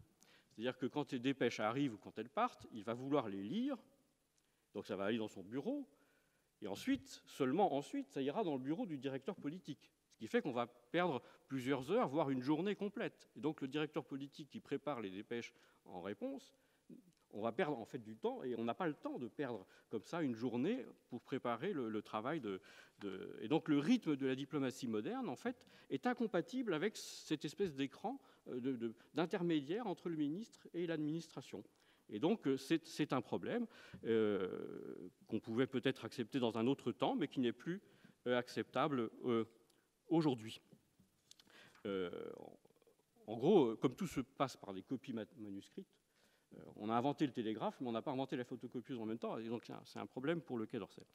C'est-à-dire que quand les dépêches arrivent ou quand elles partent, il va vouloir les lire, donc ça va aller dans son bureau, et ensuite, seulement ensuite, ça ira dans le bureau du directeur politique. Ce qui fait qu'on va perdre plusieurs heures, voire une journée complète. Et donc le directeur politique qui prépare les dépêches en réponse, on va perdre en fait du temps, et on n'a pas le temps de perdre comme ça une journée pour préparer le travail Et donc le rythme de la diplomatie moderne, en fait, est incompatible avec cette espèce d'écran d'intermédiaire entre le ministre et l'administration. Et donc c'est un problème qu'on pouvait peut-être accepter dans un autre temps, mais qui n'est plus acceptable aujourd'hui. En gros, comme tout se passe par des copies manuscrites, on a inventé le télégraphe, mais on n'a pas inventé la photocopieuse en même temps, et donc c'est un problème pour le Quai d'Orsay.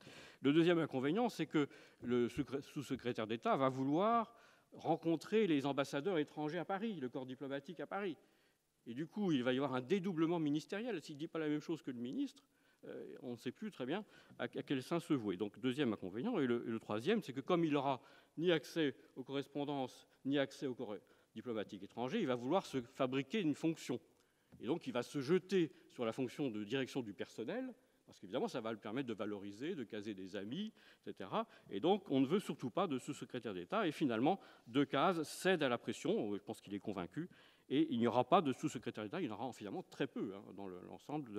Le deuxième inconvénient, c'est que le sous-secrétaire d'État va vouloir rencontrer les ambassadeurs étrangers à Paris, le corps diplomatique à Paris. Et du coup, il va y avoir un dédoublement ministériel. S'il ne dit pas la même chose que le ministre, on ne sait plus très bien à quel sein se vouer. Donc, deuxième inconvénient. Et le troisième, c'est que comme il n'aura ni accès aux correspondances, ni accès aux corps diplomatiques étrangers, il va vouloir se fabriquer une fonction. Et donc, il va se jeter sur la fonction de direction du personnel, parce qu'évidemment, ça va le permettre de valoriser, de caser des amis, etc. Et donc, on ne veut surtout pas de sous-secrétaire d'État. Et finalement, Decazes cède à la pression, je pense qu'il est convaincu, et il n'y aura pas de sous-secrétaire d'État, il y en aura finalement très peu dans l'ensemble,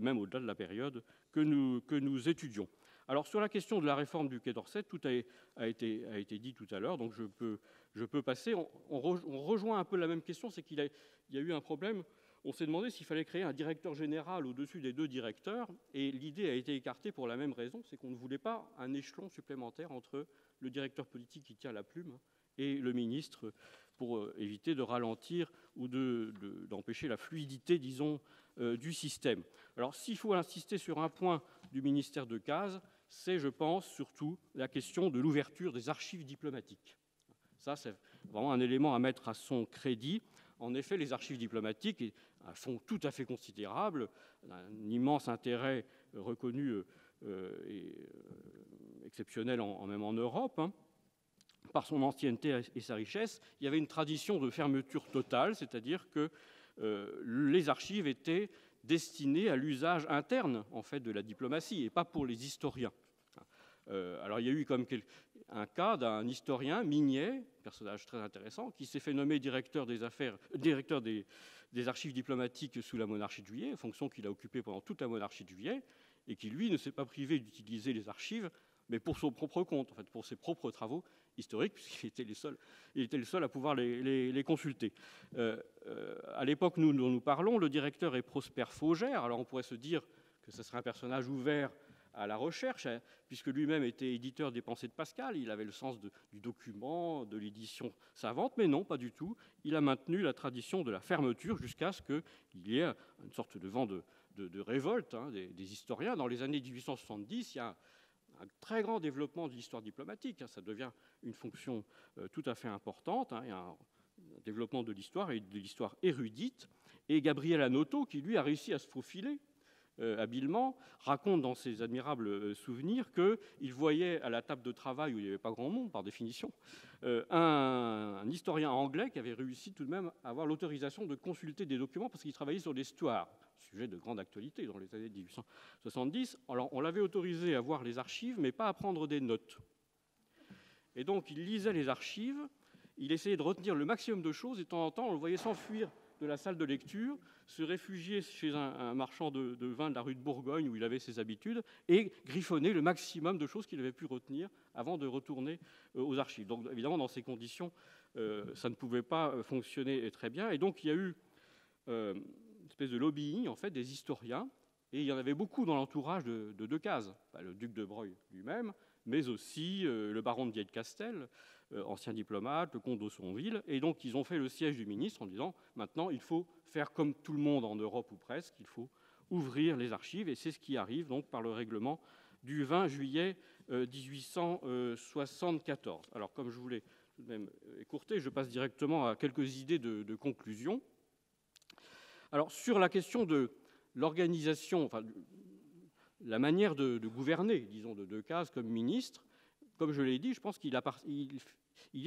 même au-delà de la période que nous étudions. Alors, sur la question de la réforme du Quai d'Orsay, tout a été dit tout à l'heure, donc je peux passer. On rejoint un peu la même question, c'est qu'il y a eu un problème. On s'est demandé s'il fallait créer un directeur général au-dessus des deux directeurs, et l'idée a été écartée pour la même raison, c'est qu'on ne voulait pas un échelon supplémentaire entre le directeur politique qui tient la plume et le ministre, pour éviter de ralentir ou d'empêcher la fluidité, disons, du système. Alors, s'il faut insister sur un point du ministère Decazes, c'est, je pense, surtout la question de l'ouverture des archives diplomatiques. Ça, c'est vraiment un élément à mettre à son crédit. En effet, les archives diplomatiques ont un fonds tout à fait considérable, un immense intérêt reconnu et exceptionnel même en Europe, par son ancienneté et sa richesse. Il y avait une tradition de fermeture totale, c'est-à-dire que les archives étaient destinées à l'usage interne en fait, de la diplomatie et pas pour les historiens. Alors il y a eu comme un cas d'un historien, Mignet, personnage très intéressant, qui s'est fait nommer directeur des archives diplomatiques sous la monarchie de Juillet, fonction qu'il a occupée pendant toute la monarchie de Juillet, et qui, lui, ne s'est pas privé d'utiliser les archives, mais pour son propre compte, en fait, pour ses propres travaux historiques, puisqu'il était le seul à pouvoir les consulter. À l'époque dont nous parlons, le directeur est Prosper Faugère. Alors on pourrait se dire que ce serait un personnage ouvert à la recherche, puisque lui-même était éditeur des Pensées de Pascal, il avait le sens du document, de l'édition savante, mais non, pas du tout. Il a maintenu la tradition de la fermeture jusqu'à ce qu'il y ait une sorte de vent de révolte des historiens. Dans les années 1870, il y a un très grand développement de l'histoire diplomatique. Ça devient une fonction tout à fait importante. Il y a un développement de l'histoire et de l'histoire érudite. Et Gabriel Hanotaux, qui lui a réussi à se faufiler habilement, raconte dans ses admirables souvenirs qu'il voyait à la table de travail, où il n'y avait pas grand monde par définition, un historien anglais qui avait réussi tout de même à avoir l'autorisation de consulter des documents parce qu'il travaillait sur l'histoire, sujet de grande actualité dans les années 1870. Alors on l'avait autorisé à voir les archives, mais pas à prendre des notes. Et donc il lisait les archives, il essayait de retenir le maximum de choses, et de temps en temps on le voyait s'enfuir de la salle de lecture, se réfugier chez un marchand de vin de la rue de Bourgogne où il avait ses habitudes et griffonner le maximum de choses qu'il avait pu retenir avant de retourner aux archives. Donc évidemment, dans ces conditions, ça ne pouvait pas fonctionner très bien. Et donc il y a eu une espèce de lobbying en fait, des historiens, et il y en avait beaucoup dans l'entourage de Decazes, le duc de Broglie lui-même, mais aussi le baron de Vielle-Castel, ancien diplomate, le comte d'Aussonville, et donc ils ont fait le siège du ministre en disant maintenant il faut faire comme tout le monde en Europe ou presque, il faut ouvrir les archives, et c'est ce qui arrive donc par le règlement du 20 juillet 1874. Alors comme je voulais tout de même écourter, je passe directement à quelques idées de conclusion. Alors sur la question de l'organisation, enfin la manière de gouverner, disons, de Decazes comme ministre, comme je l'ai dit, je pense qu'il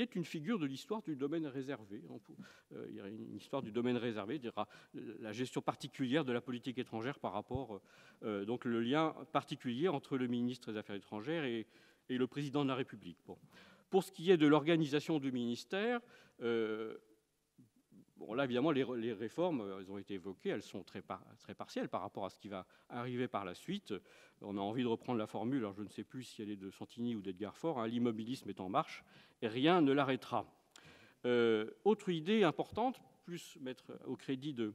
est une figure de l'histoire du domaine réservé. Il y a une histoire du domaine réservé, la gestion particulière de la politique étrangère par rapport, donc le lien particulier entre le ministre des Affaires étrangères et le président de la République. Bon. Pour ce qui est de l'organisation du ministère, bon, là, évidemment, les réformes, elles ont été évoquées, elles sont très partielles par rapport à ce qui va arriver par la suite. On a envie de reprendre la formule, alors je ne sais plus si elle est de Santini ou d'Edgar Faure, l'immobilisme est en marche et rien ne l'arrêtera. Autre idée importante, plus mettre au crédit de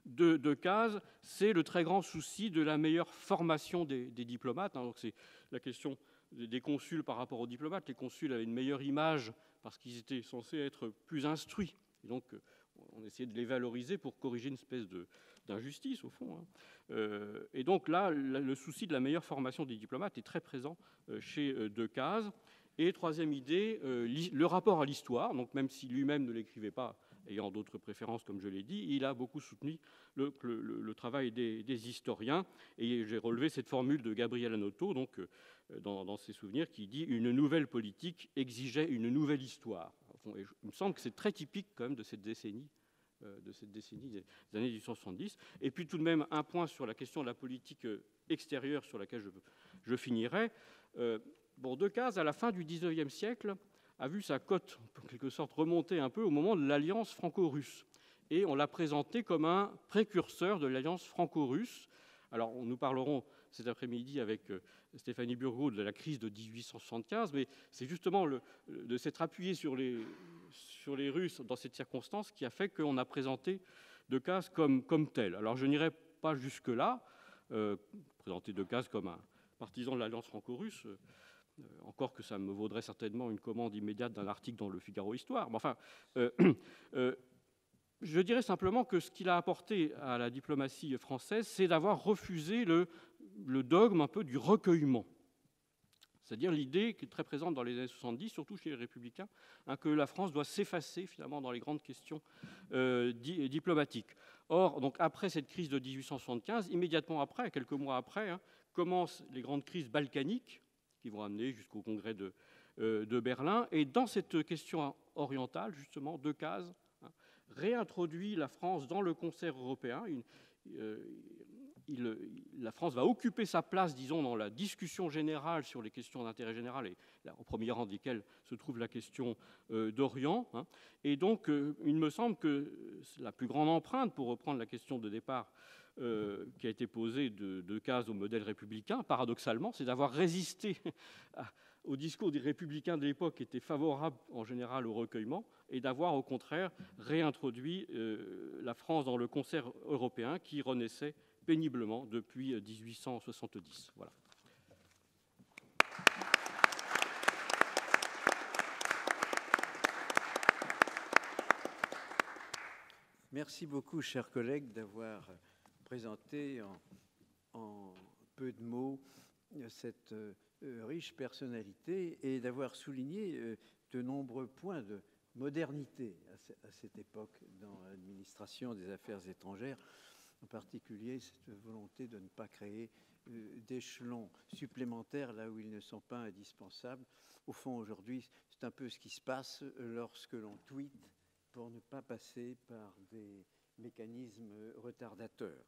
Decazes, c'est le très grand souci de la meilleure formation des diplomates. Donc c'est la question des consuls par rapport aux diplomates. Les consuls avaient une meilleure image parce qu'ils étaient censés être plus instruits. Et donc, on essayait de les valoriser pour corriger une espèce d'injustice, au fond. Et donc là, le souci de la meilleure formation des diplomates est très présent chez Decazes. Et troisième idée, le rapport à l'histoire. Donc même si lui-même ne l'écrivait pas, ayant d'autres préférences, comme je l'ai dit, il a beaucoup soutenu le travail des historiens. Et j'ai relevé cette formule de Gabriel Hanotaux, donc, dans ses souvenirs, qui dit « Une nouvelle politique exigeait une nouvelle histoire ». Il me semble que c'est très typique quand même de cette décennie des années 1870. Et puis tout de même un point sur la question de la politique extérieure sur laquelle je finirai. Bon, Decazes, à la fin du XIXe siècle, a vu sa cote, en quelque sorte, remonter un peu au moment de l'alliance franco-russe. Et on l'a présenté comme un précurseur de l'alliance franco-russe. Alors, nous parlerons cet après-midi avec Stéphanie Burgot de la crise de 1875, mais c'est justement de s'être appuyé sur les Russes dans cette circonstance qui a fait qu'on a présenté Decazes comme tel. Alors, je n'irai pas jusque-là, présenter Decazes comme un partisan de l'alliance franco-russe, encore que ça me vaudrait certainement une commande immédiate d'un article dans le Figaro Histoire. Mais enfin, je dirais simplement que ce qu'il a apporté à la diplomatie française, c'est d'avoir refusé le dogme un peu du recueillement. C'est-à-dire l'idée qui est très présente dans les années 70, surtout chez les Républicains, que la France doit s'effacer finalement dans les grandes questions diplomatiques. Or, donc, après cette crise de 1875, immédiatement après, quelques mois après, commencent les grandes crises balkaniques qui vont amener jusqu'au congrès de Berlin. Et dans cette question orientale, justement, Decazes réintroduit la France dans le concert européen. La France va occuper sa place, disons, dans la discussion générale sur les questions d'intérêt général, et là, au premier rang desquelles se trouve la question d'Orient. Et donc, il me semble que la plus grande empreinte, pour reprendre la question de départ qui a été posée de Decazes au modèle républicain, paradoxalement, c'est d'avoir résisté au discours des républicains de l'époque qui étaient favorables en général au recueillement, et d'avoir au contraire réintroduit la France dans le concert européen qui renaissait péniblement depuis 1870. Voilà. Merci beaucoup, chers collègues, d'avoir présenté en peu de mots cette riche personnalité et d'avoir souligné de nombreux points de modernité à cette époque dans l'administration des affaires étrangères, en particulier cette volonté de ne pas créer d'échelons supplémentaires là où ils ne sont pas indispensables. Au fond, aujourd'hui, c'est un peu ce qui se passe lorsque l'on tweet pour ne pas passer par des mécanismes retardateurs.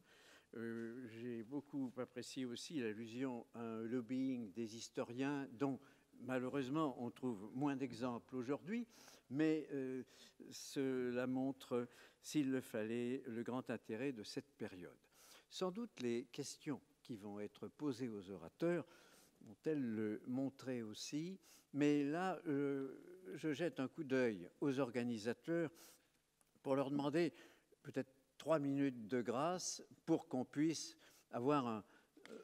J'ai beaucoup apprécié aussi l'allusion à un lobbying des historiens dont malheureusement on trouve moins d'exemples aujourd'hui, mais cela montre, s'il le fallait, le grand intérêt de cette période. Sans doute les questions qui vont être posées aux orateurs vont-elles le montrer aussi, mais là, je jette un coup d'œil aux organisateurs pour leur demander peut-être 3 minutes de grâce pour qu'on puisse avoir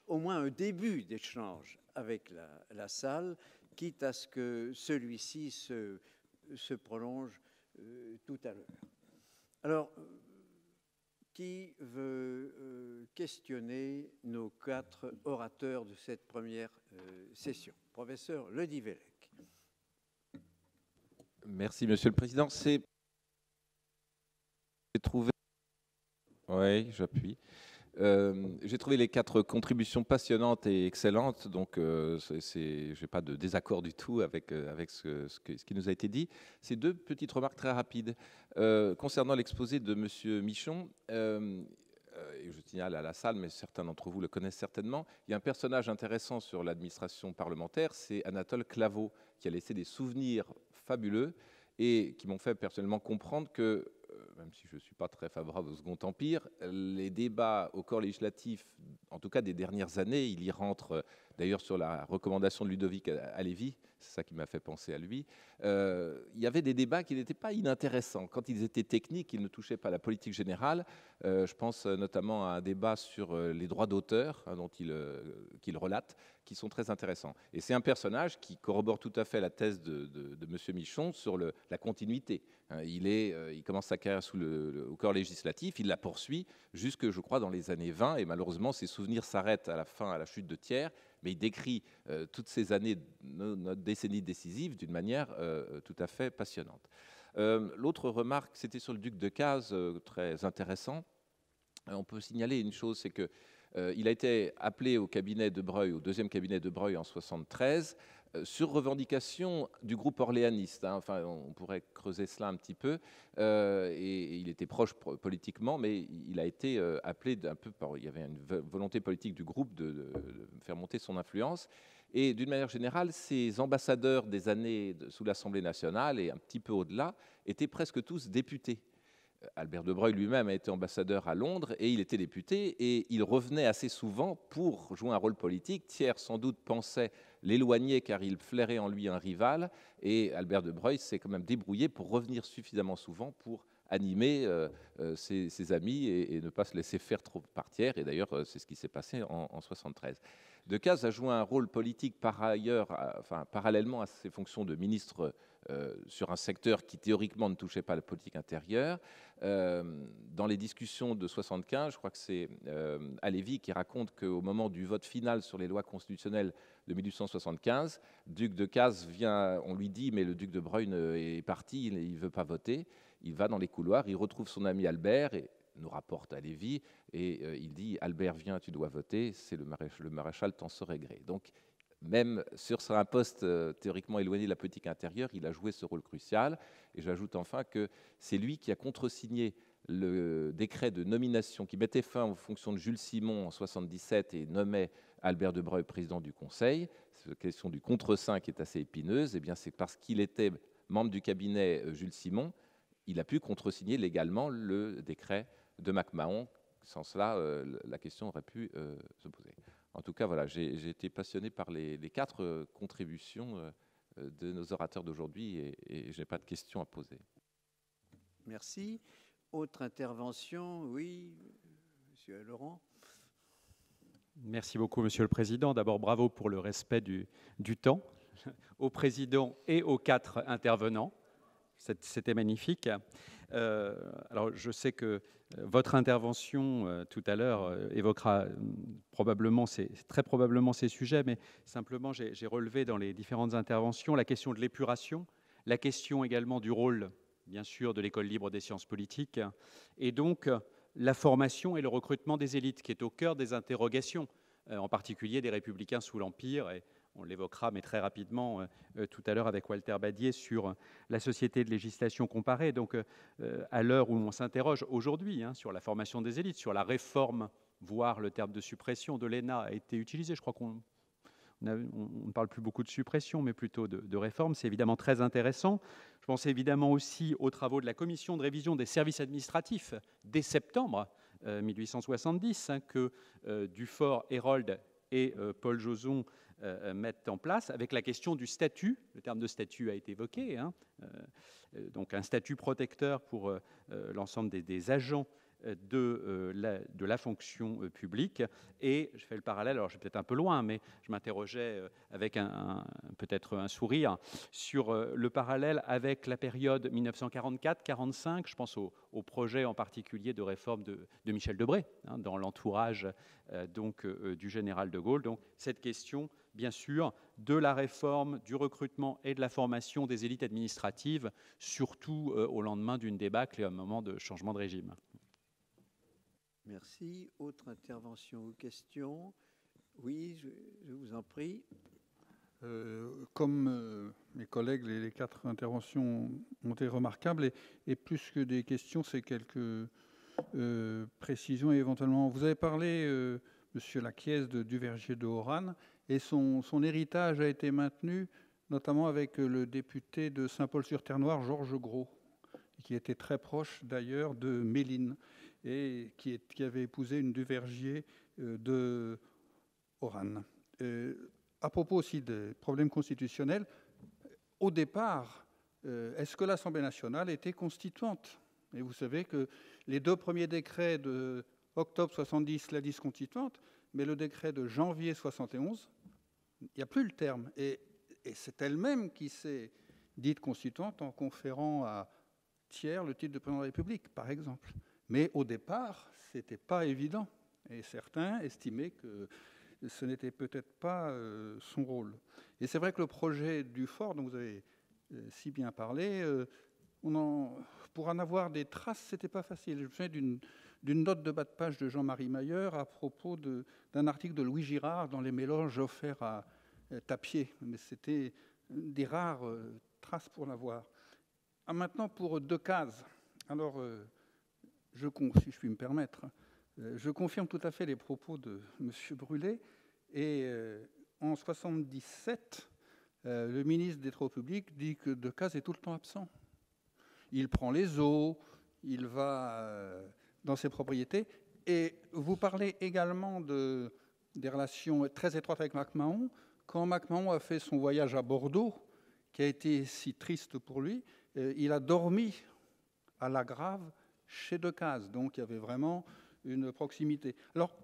au moins un début d'échange avec la salle, quitte à ce que celui-ci se prolonge tout à l'heure. Alors, qui veut questionner nos 4 orateurs de cette première session? Professeur Ledivellec. Merci, Monsieur le Président. J'ai trouvé... Oui, j'appuie. J'ai trouvé les 4 contributions passionnantes et excellentes, donc je n'ai pas de désaccord du tout avec ce qui nous a été dit. Ces 2 petites remarques très rapides. Concernant l'exposé de M. Michon, et je signale à la salle, mais certains d'entre vous le connaissent certainement, il y a un personnage intéressant sur l'administration parlementaire, c'est Anatole Claveau, qui a laissé des souvenirs fabuleux et qui m'ont fait personnellement comprendre que, même si je ne suis pas très favorable au Second Empire, les débats au corps législatif, en tout cas des dernières années, il y rentre d'ailleurs sur la recommandation de Ludovic Halévy, c'est ça qui m'a fait penser à lui, il y avait des débats qui n'étaient pas inintéressants. Quand ils étaient techniques, ils ne touchaient pas à la politique générale. Je pense notamment à un débat sur les droits d'auteur, dont qu'il relate, qui sont très intéressants. Et c'est un personnage qui corrobore tout à fait la thèse de M. Michon sur la continuité. Il commence sa carrière au corps législatif, il la poursuit jusque, je crois, dans les années 20, et malheureusement, ses souvenirs s'arrêtent à la fin, à la chute de Thiers, mais il décrit toutes ces années, notre décennie décisive, d'une manière tout à fait passionnante. L'autre remarque, c'était sur le duc de Cazes, très intéressant. On peut signaler une chose, c'est que il a été appelé au cabinet de Broglie, au 2e cabinet de Broglie en 1973, sur revendication du groupe orléaniste. Enfin, on pourrait creuser cela un petit peu. Et il était proche politiquement, mais il a été appelé un peu par... Il y avait une volonté politique du groupe de faire monter son influence. Et d'une manière générale, ces ambassadeurs des années sous l'Assemblée nationale et un petit peu au-delà étaient presque tous députés. Albert de Broglie lui-même a été ambassadeur à Londres et il était député et il revenait assez souvent pour jouer un rôle politique. Thiers, sans doute, pensait l'éloigner car il flairait en lui un rival et Albert de Broglie s'est quand même débrouillé pour revenir suffisamment souvent pour animer ses amis et ne pas se laisser faire trop par Thiers. Et d'ailleurs, c'est ce qui s'est passé en 1973. Decazes a joué un rôle politique par ailleurs, parallèlement à ses fonctions de ministre sur un secteur qui théoriquement ne touchait pas à la politique intérieure. Dans les discussions de 1975, je crois que c'est Halévy qui raconte qu'au moment du vote final sur les lois constitutionnelles de 1875, duc de Cazes vient, on lui dit, mais le duc de Broglie est parti, il ne veut pas voter. Il va dans les couloirs, il retrouve son ami Albert, et nous rapporte Halévy, et il dit « Albert, viens, tu dois voter, c'est le maréchal t'en serait gré ». Donc, même sur un poste théoriquement éloigné de la politique intérieure, il a joué ce rôle crucial. Et j'ajoute enfin que c'est lui qui a contresigné le décret de nomination qui mettait fin aux fonctions de Jules Simon en 1977 et nommait Albert de Broglie président du Conseil. Cette question du contre-seing qui est assez épineuse, eh bien c'est parce qu'il était membre du cabinet Jules Simon, il a pu contresigner légalement le décret de MacMahon. Sans cela, la question aurait pu se poser. En tout cas, voilà, j'ai été passionné par les 4 contributions de nos orateurs d'aujourd'hui et je n'ai pas de questions à poser. Merci. Autre intervention, oui, Monsieur Laurent. Merci beaucoup, Monsieur le Président. D'abord, bravo pour le respect du temps, au Président et aux 4 intervenants. C'était magnifique. Alors, je sais que votre intervention tout à l'heure évoquera très probablement ces sujets, mais simplement, j'ai relevé dans les différentes interventions la question de l'épuration, la question également du rôle, bien sûr, de l'École libre des sciences politiques, et donc la formation et le recrutement des élites, qui est au cœur des interrogations, en particulier des républicains sous l'Empire, et on l'évoquera, mais très rapidement, tout à l'heure avec Walter Badier sur la société de législation comparée. Donc, à l'heure où on s'interroge aujourd'hui sur la formation des élites, sur la réforme, voire le terme de suppression de l'ENA a été utilisé. Je crois qu'on ne parle plus beaucoup de suppression, mais plutôt de réforme. C'est évidemment très intéressant. Je pense évidemment aussi aux travaux de la Commission de révision des services administratifs dès septembre 1870, que Dufort, Hérold et Paul Joson mettent en place, avec la question du statut. Le terme de statut a été évoqué, donc un statut protecteur pour l'ensemble des agents de la fonction publique. Et je fais le parallèle, alors je suis peut-être un peu loin, mais je m'interrogeais avec peut-être un sourire sur le parallèle avec la période 1944-45. Je pense au projet en particulier de réforme de Michel Debré, dans l'entourage du général de Gaulle. Donc cette question, bien sûr, de la réforme, du recrutement et de la formation des élites administratives, surtout au lendemain d'une débâcle et à un moment de changement de régime. Merci. Autre intervention ou question? Oui, je vous en prie. Comme mes collègues, les 4 interventions ont été remarquables, et plus que des questions, c'est quelques précisions éventuellement. Vous avez parlé, Monsieur Laquiès, de Duvergier de Oran, et son héritage a été maintenu, notamment avec le député de Saint-Paul-sur-Terre-Noire, Georges Gros, qui était très proche d'ailleurs de Méline, et qui avait épousé une Duvergier de Oran. À propos aussi des problèmes constitutionnels, au départ, est-ce que l'Assemblée nationale était constituante? Et vous savez que les 2 premiers décrets de octobre 70 la disent constituante, mais le décret de janvier 71, il n'y a plus le terme. Et c'est elle-même qui s'est dite constituante en conférant à Thiers le titre de président de la République, par exemple. Mais au départ, ce n'était pas évident. Et certains estimaient que ce n'était peut-être pas son rôle. Et c'est vrai que le projet Dufort, dont vous avez si bien parlé, pour en avoir des traces, ce n'était pas facile. Je me souviens d'une note de bas de page de Jean-Marie Mayer à propos d'un article de Louis Girard dans les mélanges offerts à Tapier. Mais c'était des rares traces pour l'avoir. Maintenant, pour Decazes. Alors, si je puis me permettre, je confirme tout à fait les propos de M. Brûlé. Et en 1977, le ministre des Travaux publics dit que Decazes est tout le temps absent. Il prend les eaux, il va dans ses propriétés. Et vous parlez également des relations très étroites avec MacMahon. Quand MacMahon a fait son voyage à Bordeaux, qui a été si triste pour lui, il a dormi à la Grave chez Decazes. Donc il y avait vraiment une proximité. Alors,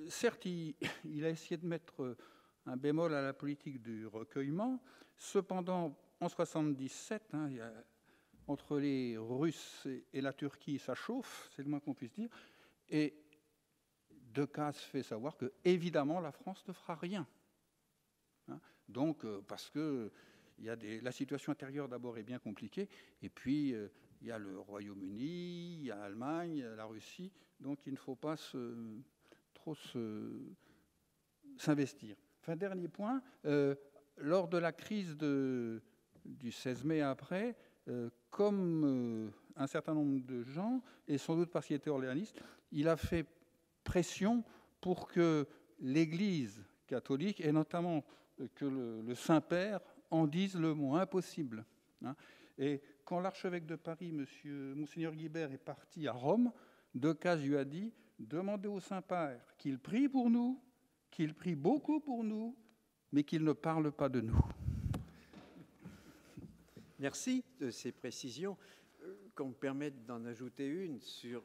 certes, il a essayé de mettre un bémol à la politique du recueillement. Cependant, en 1977, entre les Russes et la Turquie, ça chauffe, c'est le moins qu'on puisse dire. Et Decazes fait savoir que, évidemment, la France ne fera rien. Donc, parce que la situation intérieure, d'abord, est bien compliquée. Et puis, il y a le Royaume-Uni, il y a l'Allemagne, il y a la Russie. Donc, il ne faut pas trop s'investir. Enfin, dernier point, lors de la crise du 16 mai après, comme un certain nombre de gens, et sans doute parce qu'il était orléaniste, il a fait pression pour que l'Église catholique, et notamment que le Saint-Père, en dise le moins possible. Et quand l'archevêque de Paris, Monseigneur Guibert, est parti à Rome, Decazes lui a dit: demandez au Saint-Père qu'il prie pour nous, qu'il prie beaucoup pour nous, mais qu'il ne parle pas de nous. Merci de ces précisions. Qu'on me permette d'en ajouter une sur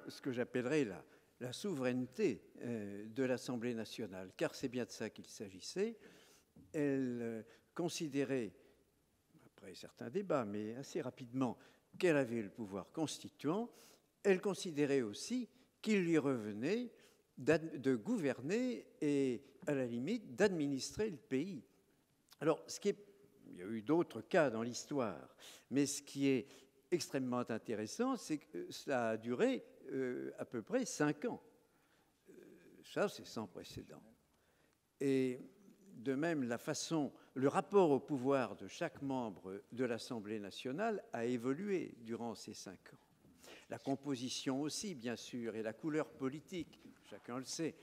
ce que j'appellerais la souveraineté de l'Assemblée nationale, car c'est bien de ça qu'il s'agissait. Elle considérait, après certains débats, mais assez rapidement, qu'elle avait le pouvoir constituant. Elle considérait aussi qu'il lui revenait de gouverner et, à la limite, d'administrer le pays. Alors, il y a eu d'autres cas dans l'histoire, mais ce qui est extrêmement intéressant, c'est que ça a duré à peu près 5 ans. Ça, c'est sans précédent. Et de même, le rapport au pouvoir de chaque membre de l'Assemblée nationale a évolué durant ces 5 ans. La composition aussi, bien sûr, et la couleur politique, chacun le sait.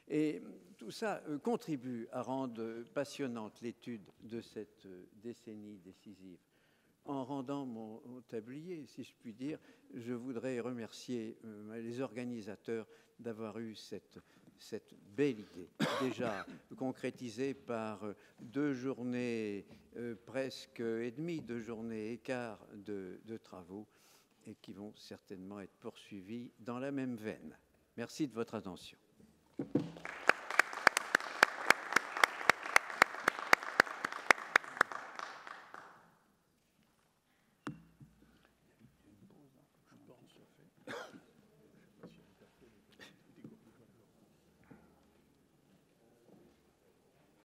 Et tout ça contribue à rendre passionnante l'étude de cette décennie décisive. En rendant mon tablier, si je puis dire, je voudrais remercier les organisateurs d'avoir eu cette belle idée, déjà concrétisée par 2 journées presque et demie, 2 journées et quart de travaux, et qui vont certainement être poursuivis dans la même veine. Merci de votre attention.